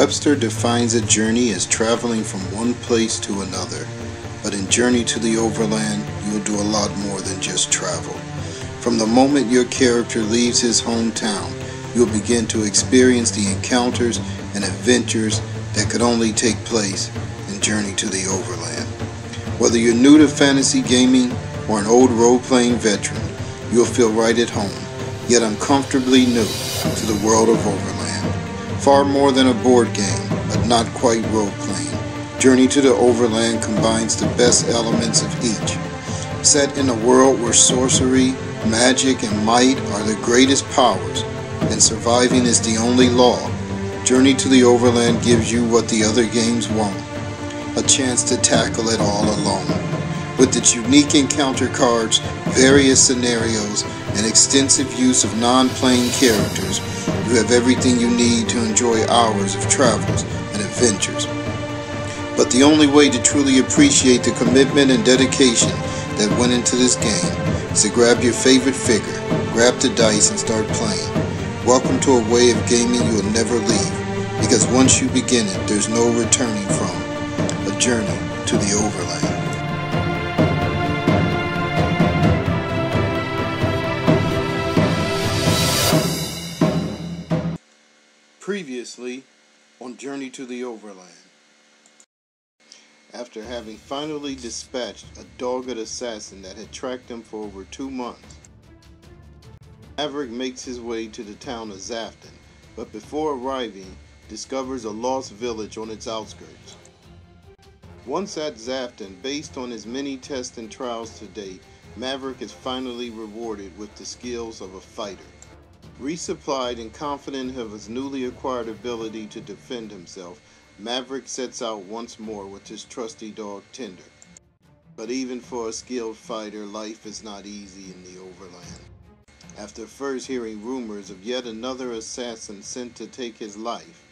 Webster defines a journey as traveling from one place to another. But in Journey to the Overland, you'll do a lot more than just travel. From the moment your character leaves his hometown, you'll begin to experience the encounters and adventures that could only take place in Journey to the Overland. Whether you're new to fantasy gaming or an old role-playing veteran, you'll feel right at home, yet uncomfortably new to the world of Overland. Far more than a board game, but not quite role-playing, Journey to the Overland combines the best elements of each. Set in a world where sorcery, magic, and might are the greatest powers, and surviving is the only law, Journey to the Overland gives you what the other games won't: a chance to tackle it all alone. With its unique encounter cards, various scenarios, and extensive use of non-playing characters, you have everything you need to enjoy hours of travels and adventures. But the only way to truly appreciate the commitment and dedication that went into this game is to grab your favorite figure, grab the dice, and start playing. Welcome to a way of gaming you will never leave, because once you begin it, there's no returning from. A Journey to the Overland. Previously on Journey to the Overland. After having finally dispatched a dogged assassin that had tracked him for over 2 months, Maverick makes his way to the town of Zafton, but before arriving, discovers a lost village on its outskirts. Once at Zafton, based on his many tests and trials to date, Maverick is finally rewarded with the skills of a fighter. Resupplied and confident of his newly acquired ability to defend himself, Maverick sets out once more with his trusty dog Tender. But even for a skilled fighter, life is not easy in the Overland. After first hearing rumors of yet another assassin sent to take his life,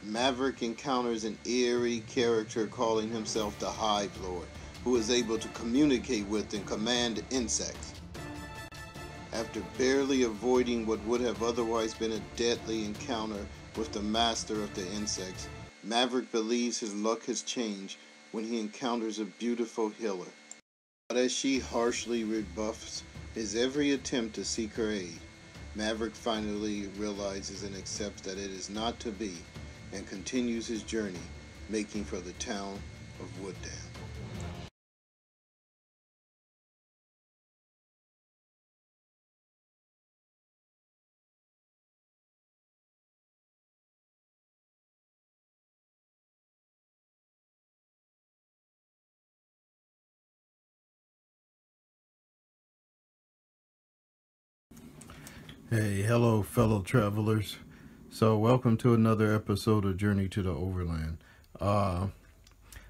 Maverick encounters an eerie character calling himself the Hive Lord, who is able to communicate with and command insects. After barely avoiding what would have otherwise been a deadly encounter with the master of the insects, Maverick believes his luck has changed when he encounters a beautiful healer. But as she harshly rebuffs his every attempt to seek her aid, Maverick finally realizes and accepts that it is not to be, and continues his journey, making for the town of Wooddam. Hey, hello fellow travelers. So welcome to another episode of Journey to the Overland. I'm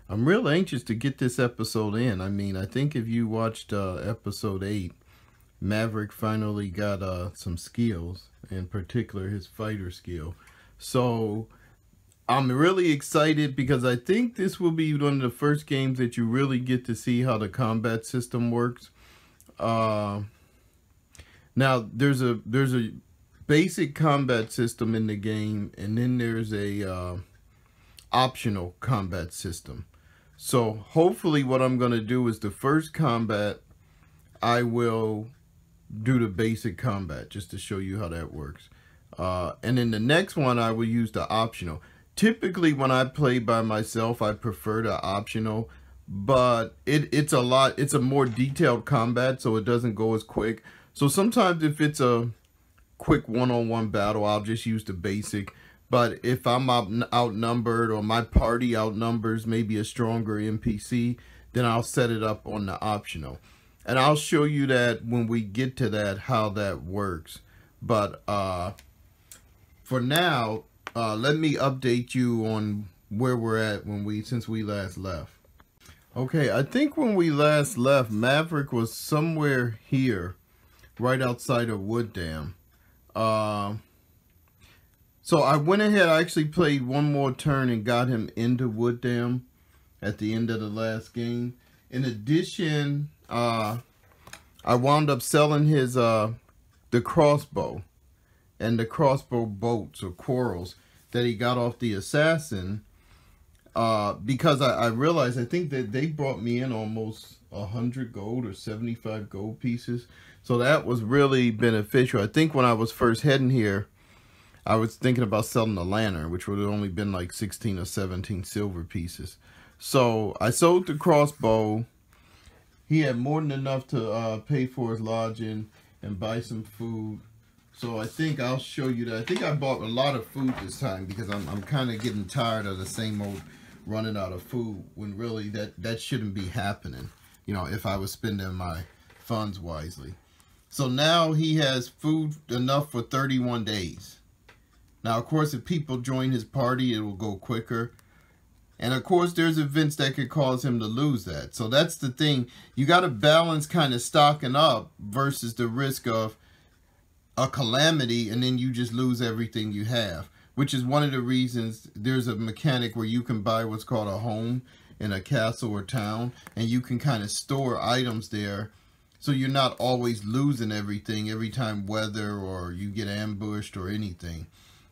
real anxious to get this episode in. I mean, I think if you watched episode 8, Maverick finally got some skills, in particular his fighter skill. So I'm really excited because I think this will be one of the first games that you really get to see how the combat system works. Now, there's a basic combat system in the game, and then there's a optional combat system. So hopefully what I'm going to do is the first combat, I will do the basic combat just to show you how that works. And then the next one, I will use the optional. Typically, when I play by myself, I prefer the optional, but it's a more detailed combat, so it doesn't go as quick. So sometimes if it's a quick one-on-one battle, I'll just use the basic. But if I'm outnumbered or my party outnumbers maybe a stronger NPC, then I'll set it up on the optional. And I'll show you that when we get to that, how that works. But for now, let me update you on where we're at since we last left. Okay, I think when we last left, Maverick was somewhere here, right outside of Wooddam. So I went ahead, I actually played one more turn and got him into Wooddam at the end of the last game. In addition, I wound up selling his the crossbow and the crossbow bolts or quarrels that he got off the assassin, because I realized, I think that they brought me in almost 100 gold or 75 gold pieces. So that was really beneficial. I think when I was first heading here, I was thinking about selling the lantern, which would have only been like 16 or 17 silver pieces. So I sold the crossbow. He had more than enough to pay for his lodging and buy some food. So I think I'll show you that. I think I bought a lot of food this time because I'm kind of getting tired of the same old running out of food, when really that shouldn't be happening, you know, if I was spending my funds wisely. So now he has food enough for 31 days. Now, of course, if people join his party, it will go quicker. And, of course, there's events that could cause him to lose that. So that's the thing. You got to balance kind of stocking up versus the risk of a calamity and then you just lose everything you have. Which is one of the reasons there's a mechanic where you can buy what's called a home in a castle or town. And you can kind of store items there. So you're not always losing everything every time weather or you get ambushed or anything.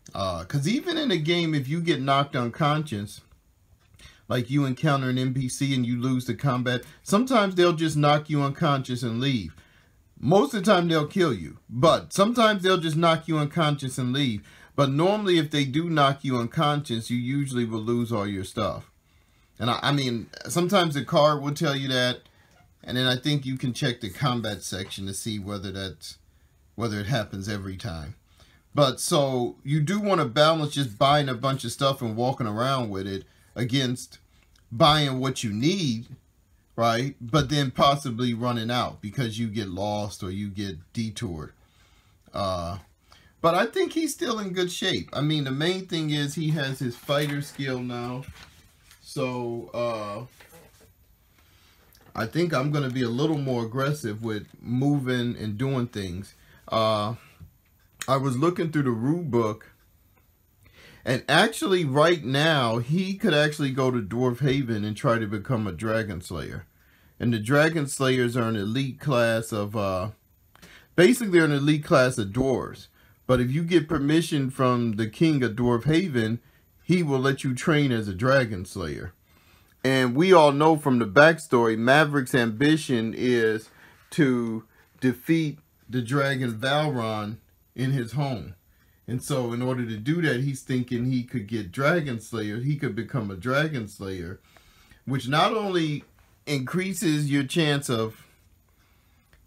Because even in a game, if you get knocked unconscious, like you encounter an NPC and you lose the combat, sometimes they'll just knock you unconscious and leave. Most of the time they'll kill you, but sometimes they'll just knock you unconscious and leave. But normally if they do knock you unconscious, you usually will lose all your stuff. And I mean, sometimes the card will tell you that, and then I think you can check the combat section to see whether it happens every time. But so you do want to balance just buying a bunch of stuff and walking around with it against buying what you need, right? But then possibly running out because you get lost or you get detoured. But I think he's still in good shape. I mean, the main thing is he has his fighter skill now. So I think I'm going to be a little more aggressive with moving and doing things. I was looking through the rule book, and actually right now he could actually go to Dwarf Haven and try to become a Dragon Slayer. And the Dragon Slayers are an elite class of, basically they're an elite class of dwarves. But if you get permission from the king of Dwarf Haven, he will let you train as a Dragon Slayer. And we all know from the backstory, Maverick's ambition is to defeat the dragon Valron in his home. And so in order to do that, he's thinking he could get Dragon Slayer. He could become a Dragon Slayer, which not only increases your chance of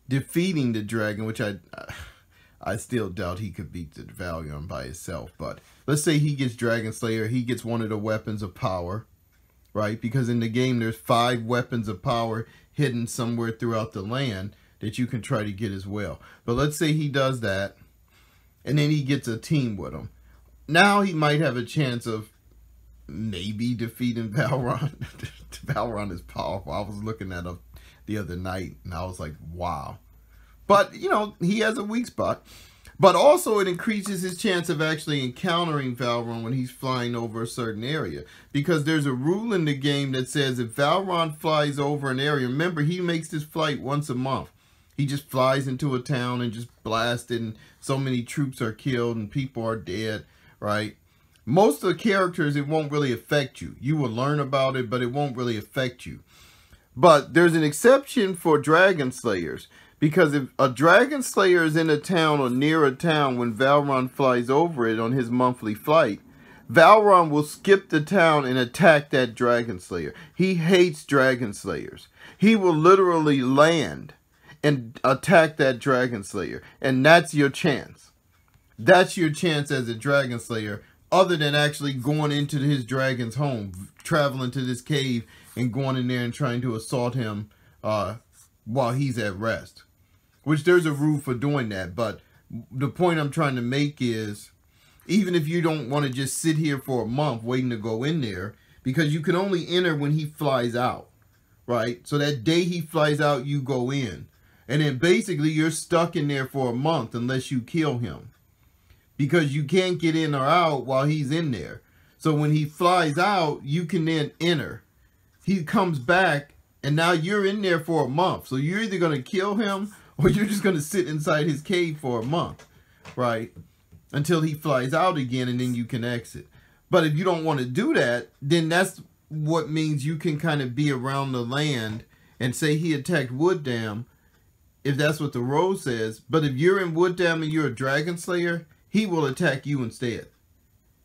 defeating the dragon, which I still doubt he could beat the Valron by himself. But let's say he gets Dragon Slayer, he gets one of the weapons of power, right? Because in the game, there's 5 weapons of power hidden somewhere throughout the land that you can try to get as well. But let's say he does that, and then he gets a team with him. Now he might have a chance of maybe defeating Valron. Valron is powerful. I was looking at him the other night, and I was like, wow. But, you know, he has a weak spot. But also it increases his chance of actually encountering Valron when he's flying over a certain area. Because there's a rule in the game that says if Valron flies over an area, remember, he makes this flight once a month. He just flies into a town and just blasts it, and so many troops are killed and people are dead, right? Most of the characters, it won't really affect you. You will learn about it, but it won't really affect you. But there's an exception for Dragon Slayers. Because if a Dragon Slayer is in a town or near a town when Valron flies over it on his monthly flight, Valron will skip the town and attack that Dragon Slayer. He hates Dragon Slayers. He will literally land and attack that Dragon Slayer. And that's your chance. That's your chance as a Dragon Slayer, other than actually going into his dragon's home, traveling to this cave and going in there and trying to assault him while he's at rest. Which there's a rule for doing that. But the point I'm trying to make is, even if you don't want to just sit here for a month waiting to go in there, because you can only enter when he flies out, right? So that day he flies out, you go in. And then basically you're stuck in there for a month unless you kill him. Because you can't get in or out while he's in there. So when he flies out, you can then enter. He comes back and now you're in there for a month. So you're either going to kill him or you're just going to sit inside his cave for a month, right? Until he flies out again and then you can exit. But if you don't want to do that, then that's what means you can kind of be around the land and say he attacked Wood Dam, if that's what the role says. But if you're in Wood Dam and you're a Dragon Slayer, he will attack you instead.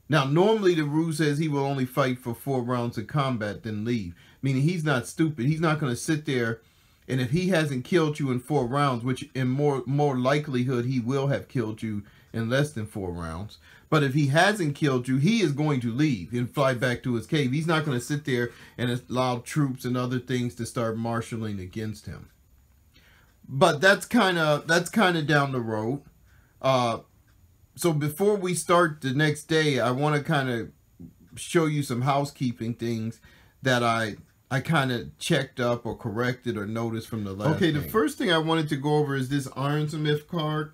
Now, normally the rule says he will only fight for 4 rounds of combat, then leave. Meaning he's not stupid. He's not going to sit there, and if he hasn't killed you in 4 rounds, which in more likelihood he will have killed you in less than 4 rounds. But if he hasn't killed you, he is going to leave and fly back to his cave. He's not going to sit there and allow troops and other things to start marshaling against him. But that's kind of down the road. So before we start the next day, I want to kind of show you some housekeeping things that I kind of checked up or corrected or noticed from the last game. The first thing I wanted to go over is this Ironsmith card.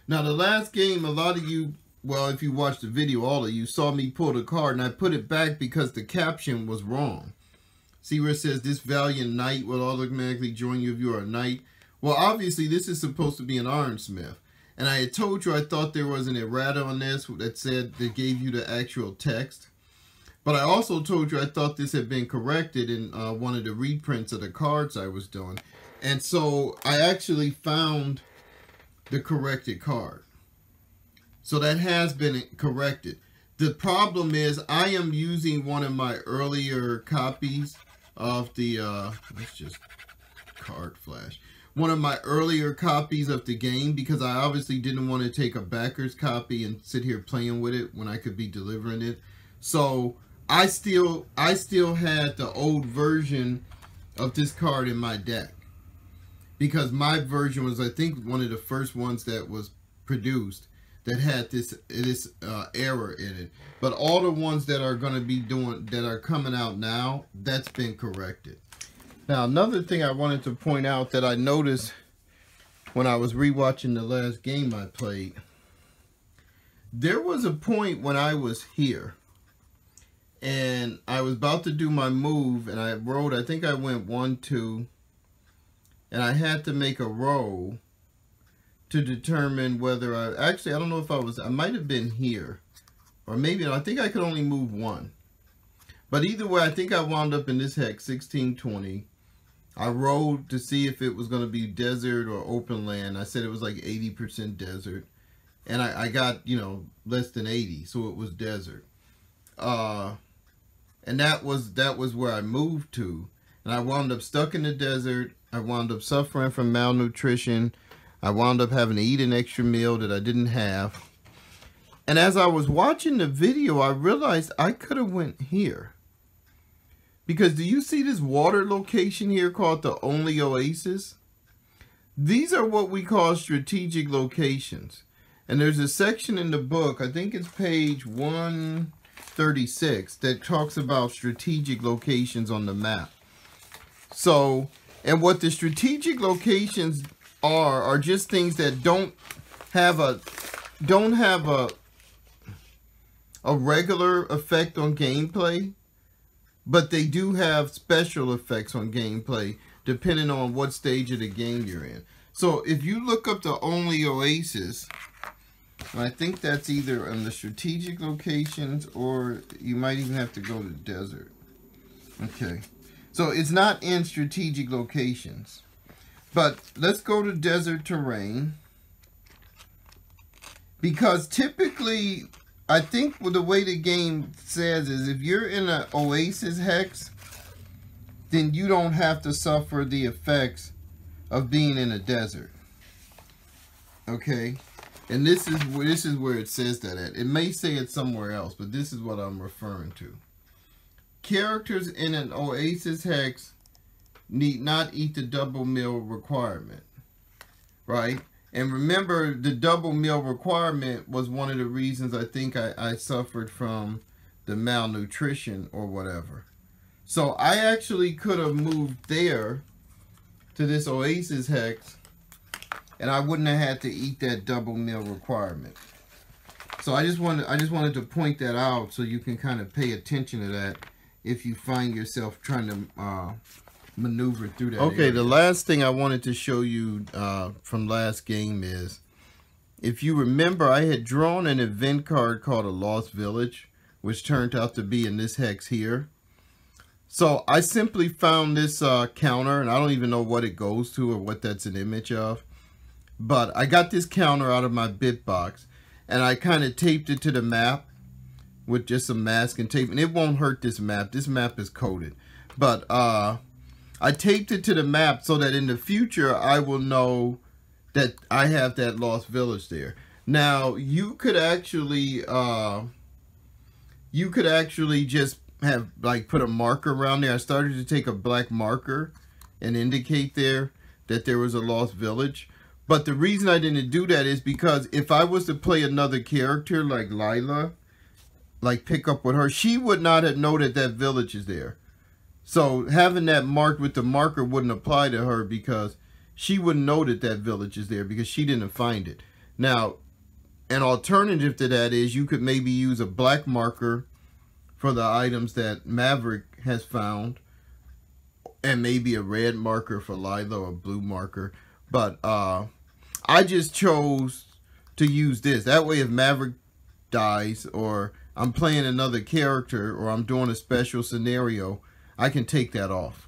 Now, the last game, a lot of you, well, if you watched the video, all of you saw me pull the card, and I put it back because the caption was wrong. See where it says, this valiant knight will automatically join you if you are a knight? Well, obviously, this is supposed to be an Ironsmith. And I had told you I thought there was an errata on this that gave you the actual text. But I also told you I thought this had been corrected in one of the reprints of the cards I was doing. And so I actually found the corrected card. So that has been corrected. The problem is I am using one of my earlier copies of the, let's just card flash. One of my earlier copies of the game, because I obviously didn't want to take a backer's copy and sit here playing with it when I could be delivering it. So I still had the old version of this card in my deck, because my version was, I think, one of the first ones that was produced that had this error in it. But all the ones that are going to be that are coming out now, that's been corrected. Now, another thing I wanted to point out that I noticed when I was rewatching the last game I played, there was a point when I was here and I was about to do my move, and I rolled, I think I went 1, 2, and I had to make a roll to determine whether I don't know if I might have been here, or maybe, I think I could only move 1. But either way, I think I wound up in this hex, 1620. I rolled to see if it was going to be desert or open land. I said it was like 80% desert. And I got, less than 80, so it was desert. And that was where I moved to. And I wound up stuck in the desert. I wound up suffering from malnutrition. I wound up having to eat an extra meal that I didn't have. And as I was watching the video, I realized I could have went here. Because do you see this water location here called the Only Oasis? These are what we call strategic locations. And there's a section in the book, I think it's page 136, that talks about strategic locations on the map. So, and what the strategic locations are just things that don't have a regular effect on gameplay, but they do have special effects on gameplay depending on what stage of the game you're in. So if you look up the Only Oasis, I think that's either in the strategic locations, or you might even have to go to desert. Okay, so it's not in strategic locations, but let's go to desert terrain, because typically I think the way the game says is if you're in an Oasis hex, then you don't have to suffer the effects of being in a desert. Okay, and this is where it says that at. It may say it somewhere else, but this is what I'm referring to. Characters in an Oasis hex need not eat the double meal requirement, right? And remember, the double meal requirement was one of the reasons I think I suffered from the malnutrition or whatever. So I actually could have moved there to this Oasis hex, and I wouldn't have had to eat that double meal requirement. So I just wanted to point that out so you can kind of pay attention to that if you find yourself trying to maneuver through that. Okay, area. The last thing I wanted to show you from last game is, if you remember, I had drawn an event card called a Lost Village, which turned out to be in this hex here. So I simply found this counter, and I don't even know what it goes to or what that's an image of. But I got this counter out of my bit box, and I kind of taped it to the map with just some masking tape. And it won't hurt this map. This map is coated. But I taped it to the map so that in the future I will know that I have that lost village there. Now, you could actually just have like put a marker around there. I started to take a black marker and indicate there that there was a lost village. But the reason I didn't do that is because if I was to play another character like Lila, like pick up with her, she would not have known that that village is there. So having that marked with the marker wouldn't apply to her because she wouldn't know that that village is there because she didn't find it. Now, an alternative to that is you could maybe use a black marker for the items that Maverick has found, and maybe a red marker for Lila or a blue marker. But I just chose to use this. That way if Maverick dies, or I'm playing another character, or I'm doing a special scenario, I can take that off.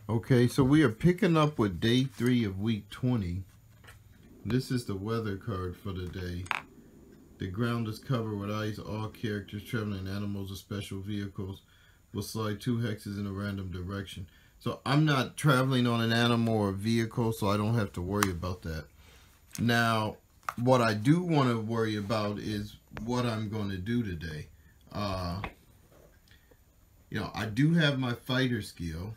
Okay, so we are picking up with day 3 of week 20. This is the weather card for the day. The ground is covered with ice. All characters, traveling animals, or special vehicles will slide 2 hexes in a random direction. So I'm not traveling on an animal or a vehicle, so I don't have to worry about that. Now, what I do want to worry about is what I'm going to do today. You know, I do have my fighter skill.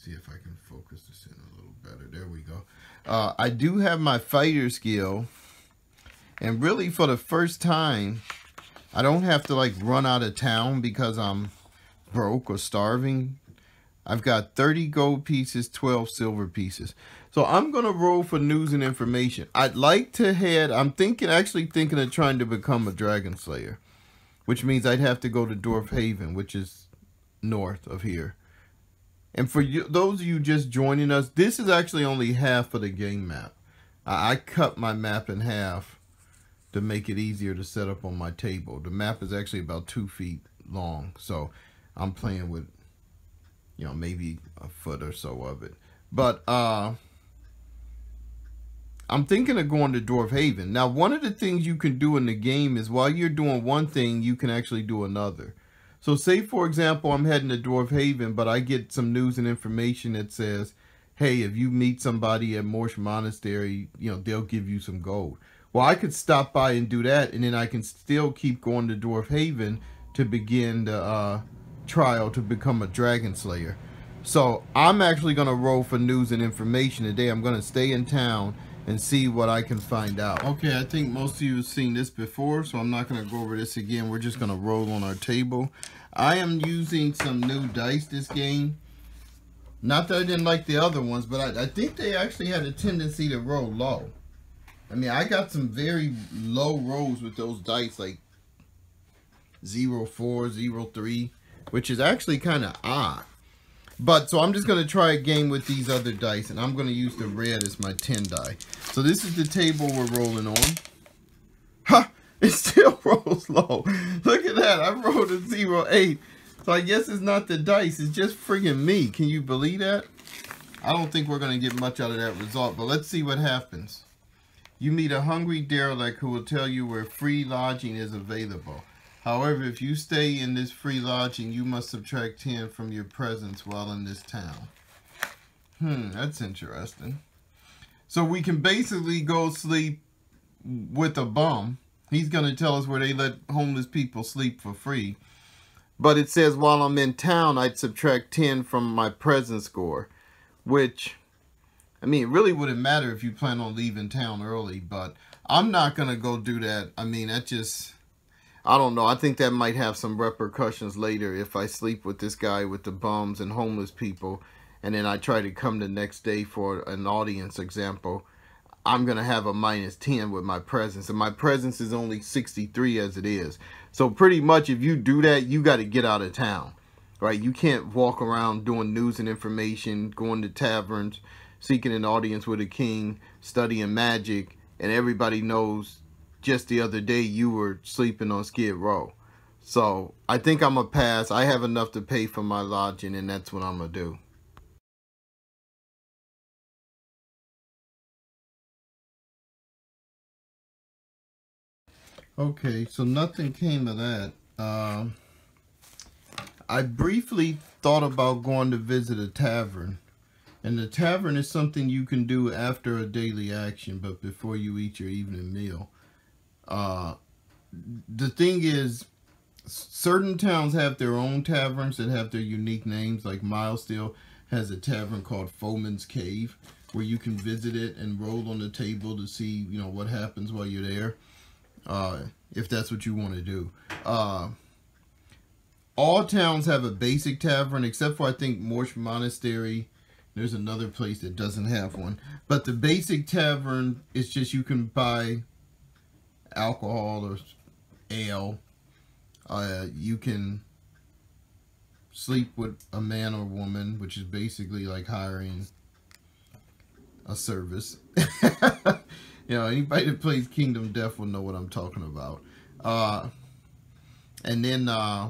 See if I can focus this in a little better. There we go. I do have my fighter skill, and really for the first time I don't have to like run out of town because I'm broke or starving. I've got 30 gold pieces, 12 silver pieces. So I'm gonna roll for news and information. I'd like to head, actually thinking of trying to become a dragon slayer, which means I'd have to go to Dwarf Haven, which is north of here. And for you, those of you just joining us, this is actually only half of the game map. I cut my map in half to make it easier to set up on my table. The map is actually about 2 feet long, so I'm playing with, you know, maybe a foot or so of it. But I'm thinking of going to Dwarf Haven. Now, one of the things you can do in the game is while you're doing one thing, you can actually do another. So say, for example, I'm heading to Dwarf Haven, but I get some news and information that says, hey, if you meet somebody at Morsh Monastery, you know, they'll give you some gold. Well, I could stop by and do that, and then I can still keep going to Dwarf Haven to begin the trial to become a dragon slayer. So I'm actually going to roll for news and information today. I'm going to stay in town and see what I can find out. Okay, I think most of you have seen this before, so I'm not going to go over this again. We're just going to roll on our table. I am using some new dice this game. Not that I didn't like the other ones, but I think they actually had a tendency to roll low. I mean, I got some very low rolls with those dice, like 0.4, 0.3, which is actually kind of odd. But, so I'm just going to try a game with these other dice, and I'm going to use the red as my 10 die. So this is the table we're rolling on. Ha! It still rolls low. Look at that. I rolled a 0.8. So I guess it's not the dice. It's just friggin' me. Can you believe that? I don't think we're going to get much out of that result, but let's see what happens. You meet a hungry derelict who will tell you where free lodging is available. However, if you stay in this free lodging, you must subtract 10 from your presence while in this town. That's interesting. So we can basically go sleep with a bum. He's going to tell us where they let homeless people sleep for free. But it says while I'm in town, I'd subtract 10 from my presence score. Which, I mean, it really wouldn't matter if you plan on leaving town early. But I'm not going to go do that. I mean, that just... I don't know. I think that might have some repercussions later if I sleep with this guy with the bums and homeless people, and then I try to come the next day for an audience example. I'm going to have a -10 with my presence, and my presence is only 63 as it is. So pretty much if you do that, you got to get out of town, right? You can't walk around doing news and information, going to taverns, seeking an audience with a king, studying magic, and everybody knows just the other day you were sleeping on Skid Row. So I think I'm going to pass. I have enough to pay for my lodging, and that's what I'm going to do. Okay, so nothing came of that. I briefly thought about going to visit a tavern. And the tavern is something you can do after a daily action, but before you eat your evening meal. The thing is, certain towns have their own taverns that have their unique names. Like Milesdale has a tavern called Foeman's Cave, where you can visit it and roll on the table to see, you know, what happens while you're there, if that's what you want to do. All towns have a basic tavern, except for, I think, Morsch Monastery. There's another place that doesn't have one. But the basic tavern is just you can buy alcohol or ale. You can sleep with a man or woman, which is basically like hiring a service. You know, anybody that plays Kingdom Death will know what I'm talking about. And then I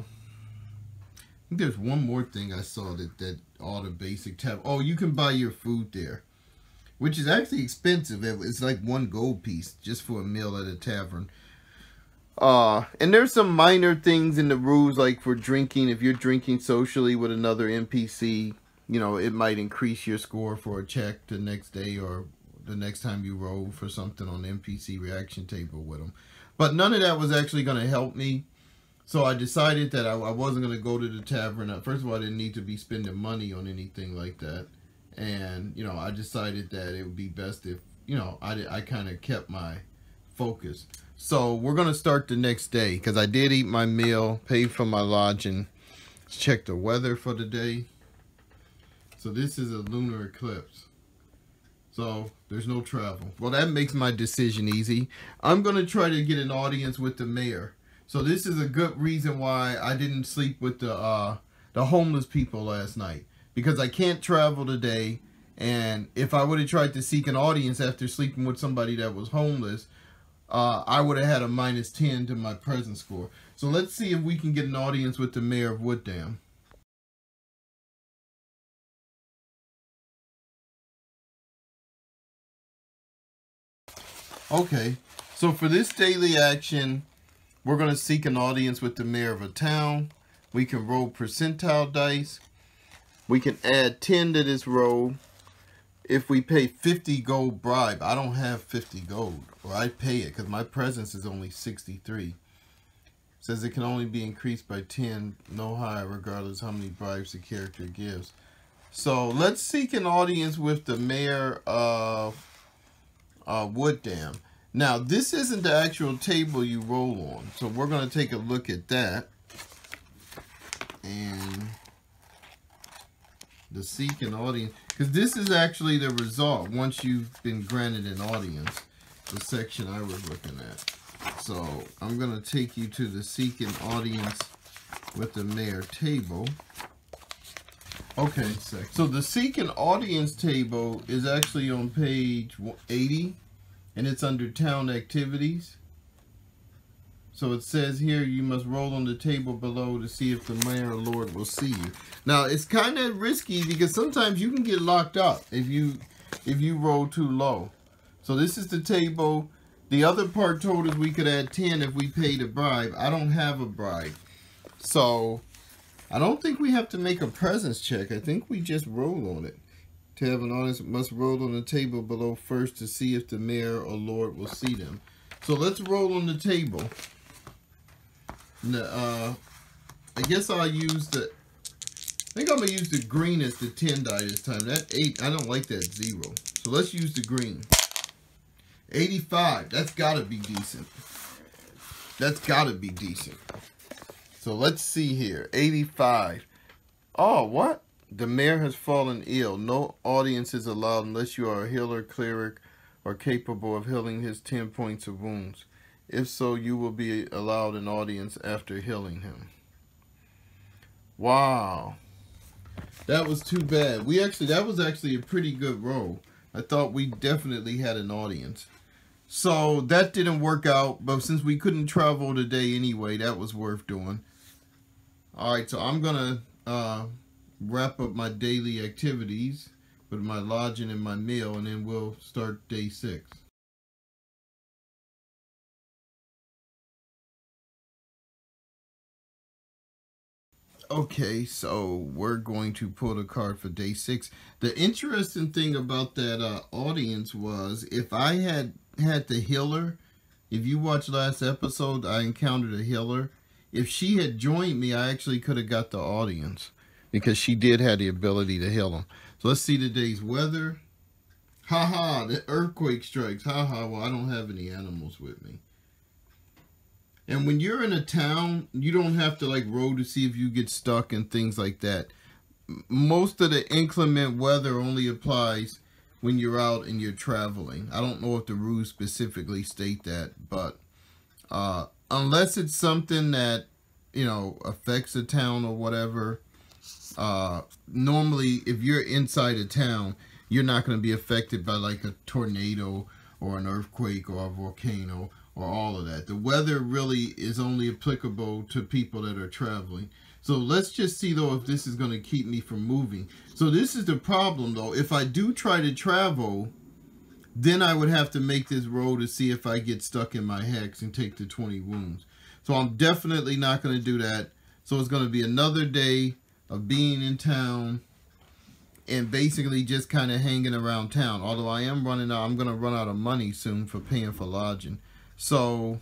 think there's one more thing I saw that all the basic tab. Oh, you can buy your food there, which is actually expensive. It's like 1 gold piece just for a meal at a tavern. And there's some minor things in the rules, like for drinking. If you're drinking socially with another NPC, you know, it might increase your score for a check the next day or the next time you roll for something on the NPC reaction table with them. But none of that was actually going to help me. So I decided that I wasn't going to go to the tavern. First of all, I didn't need to be spending money on anything like that. And, you know, I decided that it would be best if, you know, I kind of kept my focus. So we're going to start the next day, because I did eat my meal, paid for my lodging. Let's check the weather for the day. So this is a lunar eclipse. So there's no travel. Well, that makes my decision easy. I'm going to try to get an audience with the mayor. So this is a good reason why I didn't sleep with the homeless people last night, because I can't travel today. And if I would have tried to seek an audience after sleeping with somebody that was homeless, I would have had a -10 to my present score. So let's see if we can get an audience with the mayor of Wooddam. Okay, so for this daily action, we're going to seek an audience with the mayor of a town. We can roll percentile dice. We can add 10 to this roll. If we pay 50 gold bribe, I don't have 50 gold, or I pay it because my presence is only 63. It says it can only be increased by 10, no higher, regardless how many bribes the character gives. So let's seek an audience with the mayor of Wooddam. Now, this isn't the actual table you roll on, so we're going to take a look at that. And the seek an audience, because this is actually the result once you've been granted an audience, the section I was looking at. So I'm going to take you to the seek an audience with the mayor table. Okay, so the seek an audience table is actually on page 80. And it's under town activities. So it says here you must roll on the table below to see if the mayor or lord will see you. Now it's kind of risky because sometimes you can get locked up if you roll too low. So this is the table. The other part told us we could add 10 if we paid a bribe. I don't have a bribe. So I don't think we have to make a presence check. I think we just roll on it. To have an audience, must roll on the table below first to see if the mayor or lord will see them. So let's roll on the table. Now, I guess I'll use the, I think I'm going to use the green as the 10 die this time. That 8, I don't like that 0. So let's use the green. 85, that's got to be decent. That's got to be decent. So let's see here, 85. Oh, what? The mayor has fallen ill. No audience is allowed unless you are a healer, cleric, or capable of healing his 10 points of wounds. If so, you will be allowed an audience after healing him. Wow. That was too bad. That was actually a pretty good roll. I thought we definitely had an audience. So that didn't work out, but since we couldn't travel today anyway, that was worth doing. Alright, so I'm going to wrap up my daily activities with my lodging and my meal, and then we'll start day 6. Okay, so we're going to pull the card for day 6. The interesting thing about that audience was if I had the healer, if you watched last episode, I encountered a healer. If she had joined me, I actually could have got the audience because she did have the ability to heal them. So let's see today's weather. Haha, the earthquake strikes. Haha, well, I don't have any animals with me. And when you're in a town, you don't have to like roll to see if you get stuck and things like that. Most of the inclement weather only applies when you're out and you're traveling. I don't know if the rules specifically state that, but unless it's something that, you know, affects the town or whatever, normally if you're inside a town, you're not going to be affected by like a tornado or an earthquake or a volcano or all of that. The weather really is only applicable to people that are traveling. So let's just see though if this is going to keep me from moving. So this is the problem though. If I do try to travel, then I would have to make this roll to see if I get stuck in my hex and take the 20 wounds. So I'm definitely not going to do that. So it's going to be another day of being in town and basically just kind of hanging around town. Although I am running out, I'm going to run out of money soon for paying for lodging. So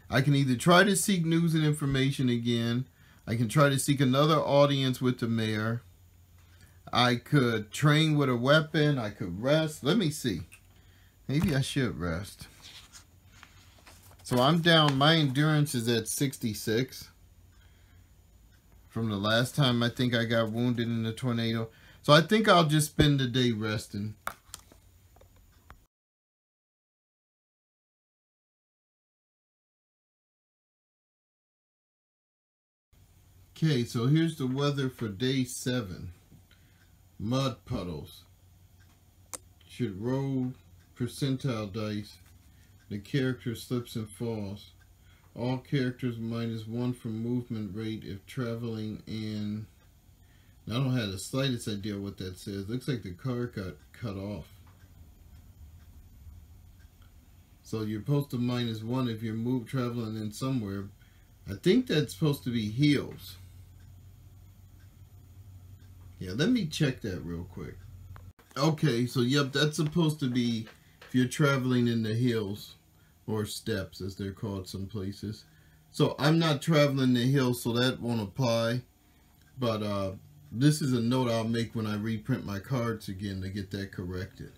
I can either try to seek news and information again. I can try to seek another audience with the mayor. I could train with a weapon. I could rest. Let me see. Maybe I should rest. So I'm down. My endurance is at 66. From the last time I think I got wounded in the tornado. So I think I'll just spend the day resting. Okay, so here's the weather for day 7. Mud puddles. Should roll percentile dice. The character slips and falls. All characters -1 from movement rate if traveling in... I don't have the slightest idea what that says. Looks like the card got cut off. So you're supposed to -1 if you're traveling in somewhere. I think that's supposed to be heals. Yeah, let me check that real quick. Okay, so yep, that's supposed to be if you're traveling in the hills or steps as they're called some places. So I'm not traveling the hills, so that won't apply. But this is a note I'll make when I reprint my cards again to get that corrected.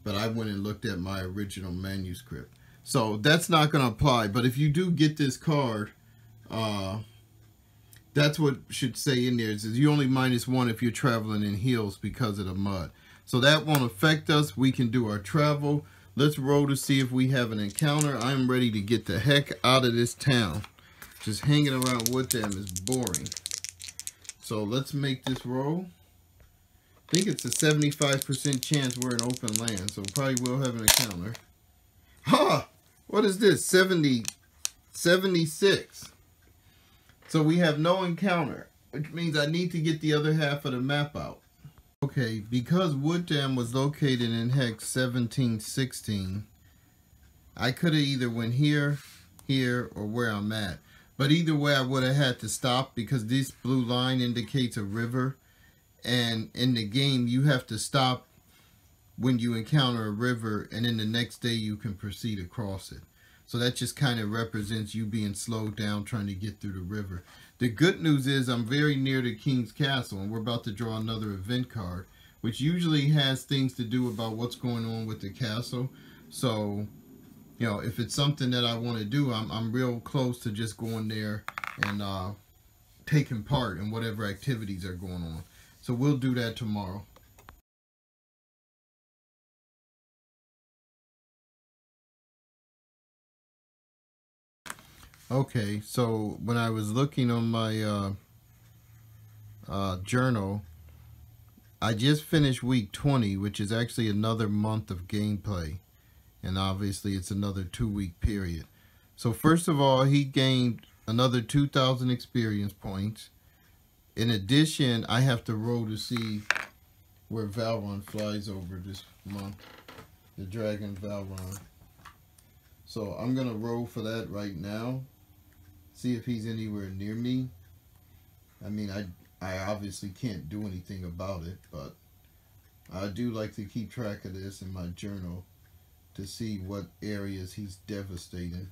But I went and looked at my original manuscript. So that's not going to apply. But if you do get this card, that's what should say in there. It says you only -1 if you're traveling in heels because of the mud. So that won't affect us. We can do our travel. Let's roll to see if we have an encounter. I'm ready to get the heck out of this town. Just hanging around with them is boring. So let's make this roll. I think it's a 75% chance we're in open land. So probably will have an encounter. Ha! What is this? 76. So we have no encounter, which means I need to get the other half of the map out. Okay, because Wood Dam was located in hex 1716, I could have either went here, here, or where I'm at. But either way, I would have had to stop because this blue line indicates a river. And in the game, you have to stop when you encounter a river, and then the next day you can proceed across it. So that just kind of represents you being slowed down trying to get through the river. The good news is I'm very near the King's Castle, and we're about to draw another event card, which usually has things to do about what's going on with the castle. So, you know, if it's something that I want to do, I'm real close to just going there and taking part in whatever activities are going on. So we'll do that tomorrow. Okay, so when I was looking on my journal, I just finished week 20, which is actually another month of gameplay. And obviously it's another 2-week period. So first of all, he gained another 2,000 experience points. In addition, I have to roll to see where Valron flies over this month. The Dragon Valron. So I'm going to roll for that right now. See if he's anywhere near me. I mean, I obviously can't do anything about it, but I do like to keep track of this in my journal to see what areas he's devastating.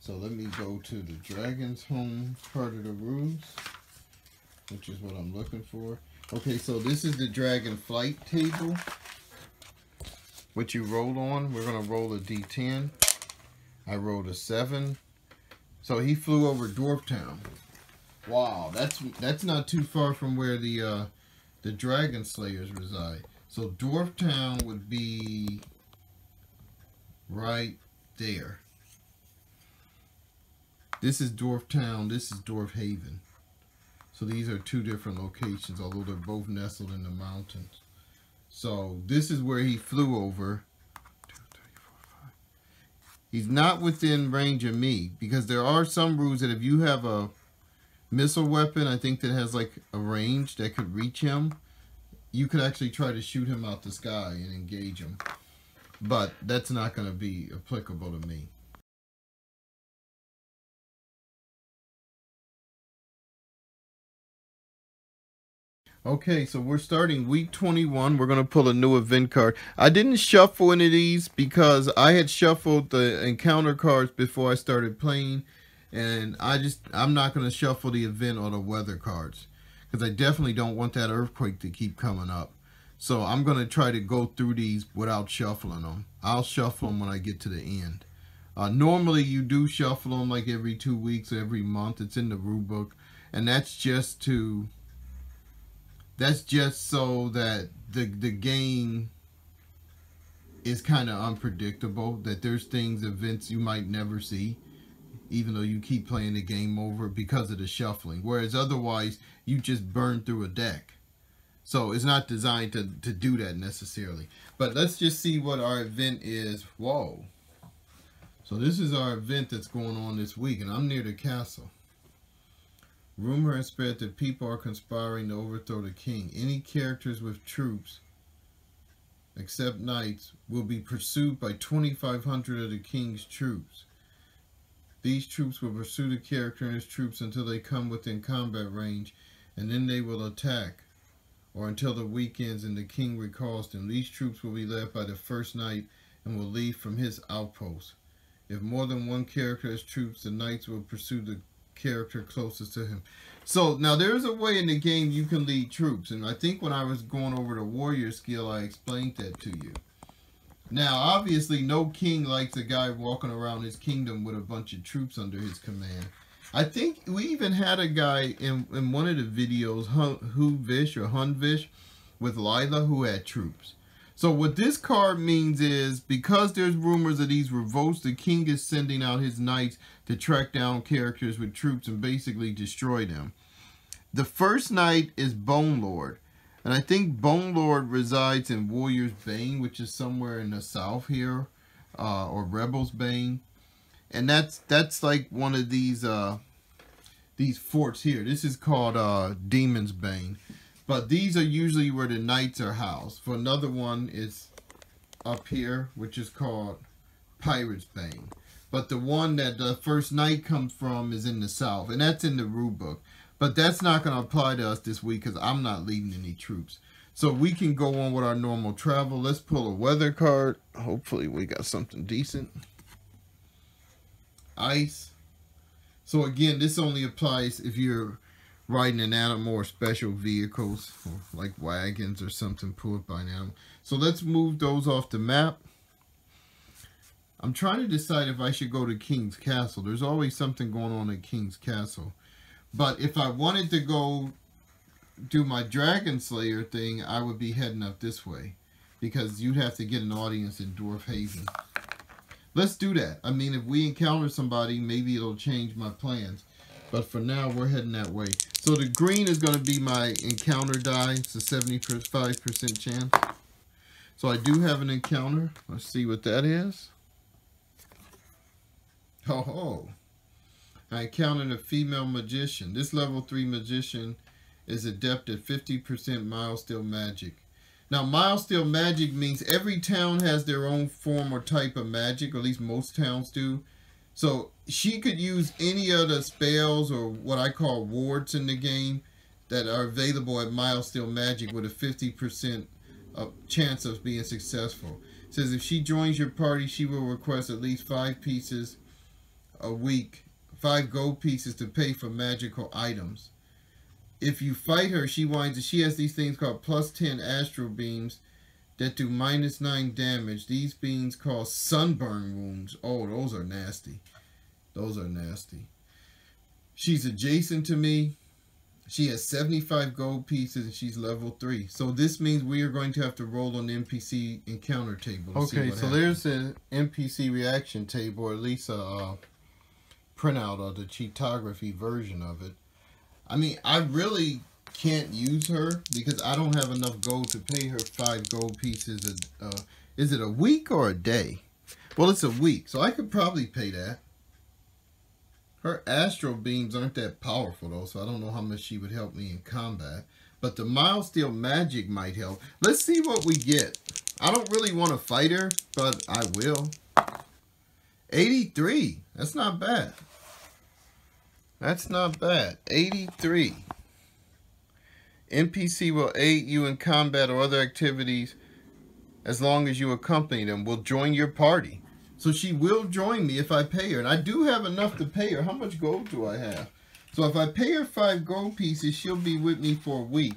So let me go to the Dragon's Home part of the rules, which is what I'm looking for. Okay, so this is the Dragon Flight table, which you roll on. We're going to roll a D10. I rolled a 7. So he flew over Dwarftown. Wow, that's not too far from where the Dragon Slayers reside. So Dwarftown would be right there. This is Dwarftown, this is Dwarf Haven. So these are 2 different locations, although they're both nestled in the mountains. So this is where he flew over. 2, 3, 4, 5. He's not within range of me, because there are some rules that if you have a missile weapon, I think that has like a range that could reach him, you could actually try to shoot him out the sky and engage him. But that's not going to be applicable to me. Okay, so we're starting week 21. We're going to pull a new event card. I didn't shuffle any of these because I had shuffled the encounter cards before I started playing. And I'm not going to shuffle the event or the weather cards, because I definitely don't want that earthquake to keep coming up. So I'm going to try to go through these without shuffling them. I'll shuffle them when I get to the end. Normally you do shuffle them like every 2 weeks or every month. It's in the rule book. And that's just so that the game is kind of unpredictable, that there's events you might never see, even though you keep playing the game over because of the shuffling. Whereas otherwise, you just burn through a deck. So it's not designed to do that necessarily. But let's just see what our event is. Whoa. So this is our event that's going on this week, and I'm near the castle. Rumor has spread that people are conspiring to overthrow the king. Any characters with troops, except knights, will be pursued by 2,500 of the king's troops. These troops will pursue the character and his troops until they come within combat range, and then they will attack, or until the week ends and the king recalls them. These troops will be led by the first knight and will leave from his outpost. If more than one character has troops, the knights will pursue the character closest to him. So now there's a way in the game you can lead troops, and I think when I was going over the warrior skill, I explained that to you. Now obviously no king likes a guy walking around his kingdom with a bunch of troops under his command. I think we even had a guy in one of the videos, Hunvish, with Lila, who had troops. So what this card means is, because there's rumors of these revolts, the king is sending out his knights to track down characters with troops and basically destroy them. The first knight is Bone Lord. And I think Bone Lord resides in Warrior's Bane, which is somewhere in the south here, or Rebel's Bane. And that's like one of these forts here. This is called Demon's Bane. But these are usually where the knights are housed. For another one is up here, which is called Pirate's Bane. But the one that the first knight comes from is in the south, and that's in the rule book. But that's not going to apply to us this week because I'm not leading any troops. So we can go on with our normal travel. Let's pull a weather card. Hopefully we got something decent. Ice. So again, this only applies if you're riding an animal or special vehicles, or like wagons or something pulled by an animal. So let's move those off the map. I'm trying to decide if I should go to King's Castle. There's always something going on at King's Castle. But if I wanted to go do my Dragon Slayer thing, I would be heading up this way, because you'd have to get an audience in Dwarf Haven. Let's do that. I mean, if we encounter somebody, maybe it'll change my plans. But for now, we're heading that way. So the green is going to be my encounter die. It's a 75% chance. So I do have an encounter. Let's see what that is. Oh, I encountered a female magician. This level 3 magician is adept at 50% mild steel magic. Now, mild steel magic means every town has their own form or type of magic, or at least most towns do. So she could use any of the spells or what I call wards in the game that are available at mild steel magic with a 50% chance of being successful. It says if she joins your party, she will request at least 5 pieces a week, 5 gold pieces to pay for magical items. If you fight her, she has these things called +10 astral beams that do -9 damage. These beams cause sunburn wounds. Oh, those are nasty. Those are nasty. She's adjacent to me. She has 75 gold pieces and she's level 3. So this means we are going to have to roll on the NPC encounter table. Okay, so there's an NPC reaction table, or at least a printout of the cheatography version of it. I mean, I really can't use her because I don't have enough gold to pay her 5 gold pieces. Is it a week or a day? Well, it's a week, so I could probably pay that. Her astral beams aren't that powerful, though, so I don't know how much she would help me in combat. But the mild steel magic might help. Let's see what we get. I don't really want to fight her, but I will. 83. That's not bad. That's not bad. 83. NPC will aid you in combat or other activities as long as you accompany them. Will join your party. So she will join me if I pay her. And I do have enough to pay her. How much gold do I have? So if I pay her 5 gold pieces, she'll be with me for a week.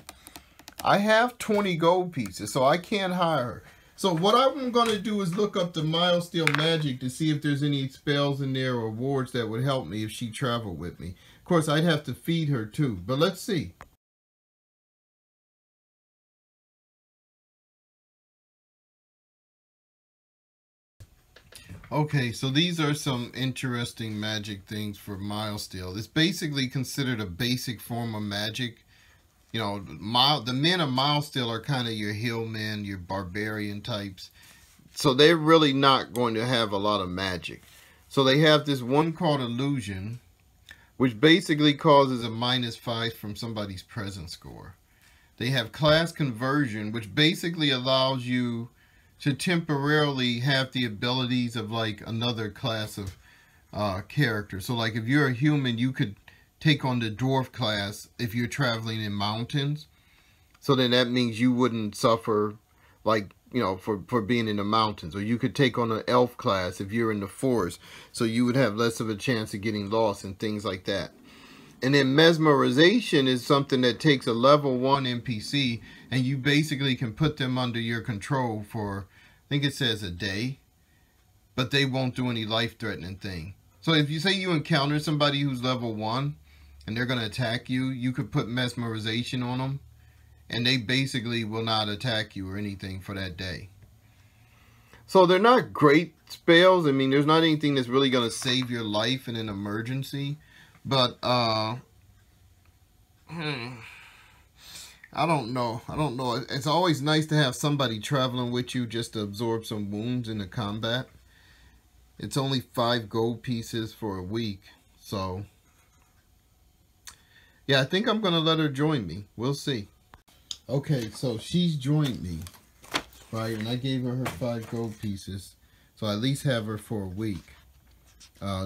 I have 20 gold pieces, so I can't hire her. So what I'm going to do is look up the mild steel magic to see if there's any spells in there or wards that would help me if she traveled with me. Of course, I'd have to feed her too, but let's see. Okay, so these are some interesting magic things for mild steel. It's basically considered a basic form of magic. You know, the men of mild steel are kind of your hillmen, your barbarian types. So they're really not going to have a lot of magic. So they have this one called illusion, which basically causes a -5 from somebody's presence score. They have class conversion, which basically allows you to temporarily have the abilities of like another class of character. So like if you're a human, you could take on the dwarf class if you're traveling in mountains. So then that means you wouldn't suffer like, you know, for being in the mountains. Or you could take on an elf class if you're in the forest. So you would have less of a chance of getting lost and things like that. And then mesmerization is something that takes a level 1 NPC and you basically can put them under your control for, I think it says a day, but they won't do any life-threatening thing. So if you say you encounter somebody who's level 1 and they're going to attack you, you could put mesmerization on them and they basically will not attack you or anything for that day. So they're not great spells. I mean, there's not anything that's really going to save your life in an emergency. But, I don't know. It's always nice to have somebody traveling with you just to absorb some wounds in the combat. It's only 5 gold pieces for a week. So, yeah, I think I'm going to let her join me. We'll see. Okay, so she's joined me, right? And I gave her 5 gold pieces. So I at least have her for a week.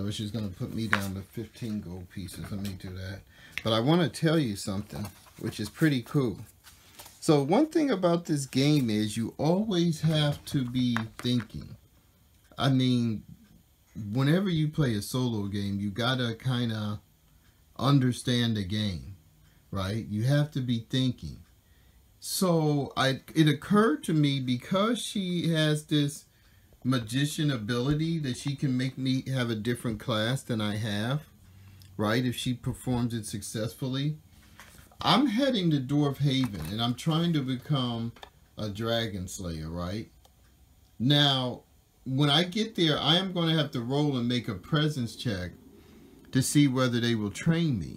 Which is going to put me down to 15 gold pieces. Let me do that. But I want to tell you something, which is pretty cool. So one thing about this game is you always have to be thinking. I mean, whenever you play a solo game, you got to kind of understand the game, right? You have to be thinking. So it occurred to me, because she has this magician ability that she can make me have a different class than I have, right? If she performs it successfully. I'm heading to Dwarf Haven and I'm trying to become a dragon slayer, right? Now, when I get there, I am going to have to roll and make a presence check to see whether they will train me.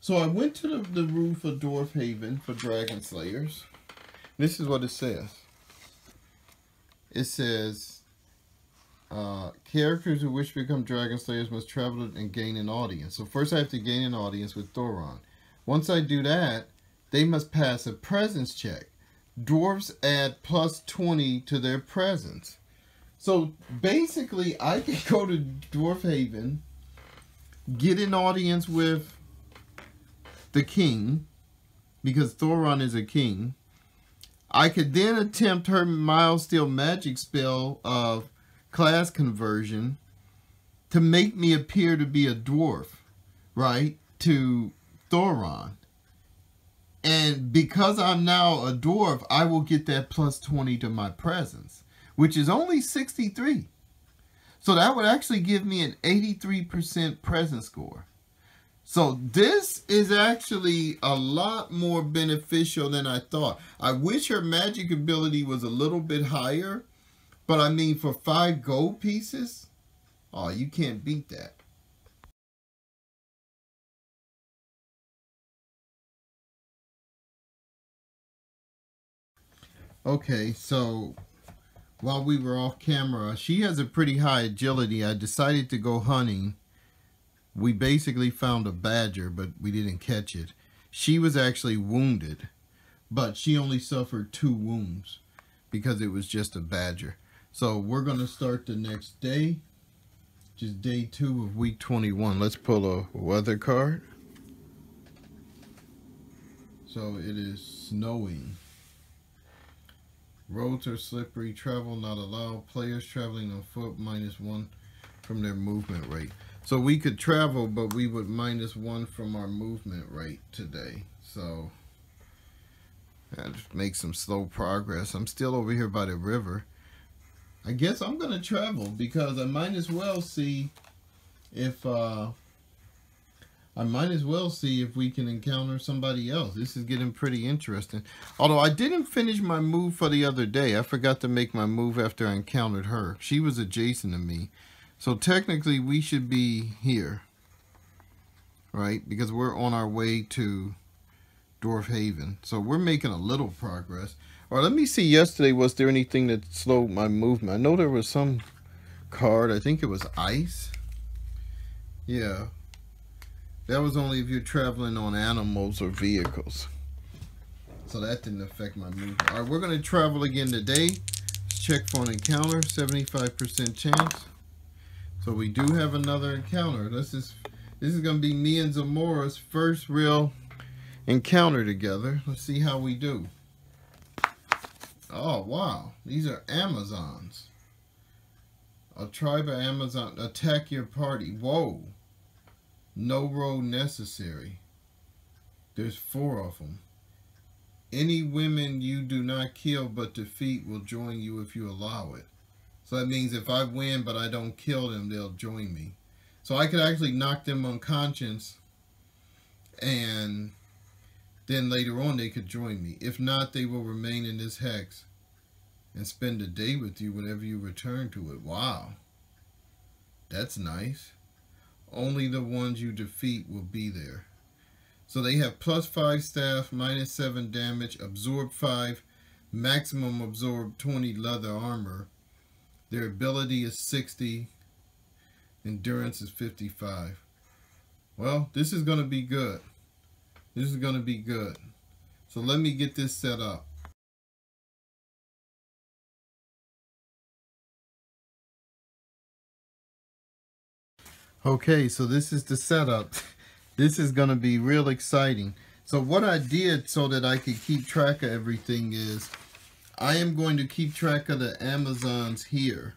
So I went to the roof of Dwarfhaven for Dragon Slayers. This is what it says. It says, characters who wish to become Dragon Slayers must travel and gain an audience. So first I have to gain an audience with Thoron. Once I do that, they must pass a presence check. Dwarves add plus 20 to their presence. So basically, I can go to Dwarfhaven, get an audience with the king, because Thoron is a king. I could then attempt her mild steel magic spell of class conversion to make me appear to be a dwarf, right, to Thoron. And because I'm now a dwarf, I will get that plus 20 to my presence, which is only 63. So that would actually give me an 83% presence score. So this is actually a lot more beneficial than I thought. I wish her magic ability was a little bit higher, but I mean, for 5 gold pieces, oh, you can't beat that. Okay, so while we were off camera, she has a pretty high agility. I decided to go hunting. We basically found a badger, but we didn't catch it. She was actually wounded, but she only suffered 2 wounds because it was just a badger. So we're going to start the next day, just day 2 of week 21. Let's pull a weather card. So it is snowing. Roads are slippery. Travel not allowed. Players traveling on foot -1 from their movement rate. So we could travel, but we would -1 from our movement rate today. So that makes some slow progress. I'm still over here by the river. I guess I'm going to travel because I might as well see if we can encounter somebody else. This is getting pretty interesting. Although I didn't finish my move for the other day. I forgot to make my move after I encountered her. She was adjacent to me. So technically we should be here, right? Because we're on our way to Dwarfhaven. So we're making a little progress. All right, let me see yesterday, was there anything that slowed my movement? I know there was some card. I think it was ice. Yeah. That was only if you're traveling on animals or vehicles. So that didn't affect my movement. All right, we're going to travel again today. Let's check for an encounter. 75% chance. So we do have another encounter. This is going to be me and Zamora's first real encounter together. Let's see how we do. Oh, wow. These are Amazons. A tribe of Amazon. Attack your party. Whoa. No road necessary. There's 4 of them. Any women you do not kill but defeat will join you if you allow it. So that means if I win but I don't kill them, they'll join me. So I could actually knock them unconscious, and then later on they could join me. If not, they will remain in this hex and spend a day with you whenever you return to it. Wow. That's nice. Only the ones you defeat will be there. So they have +5 staff, -7 damage, absorb 5, maximum absorb 20 leather armor. Their ability is 60. Endurance is 55. Well, this is going to be good. This is going to be good. So let me get this set up. Okay, so this is the setup. This is going to be real exciting. So what I did so that I could keep track of everything is I am going to keep track of the Amazons here.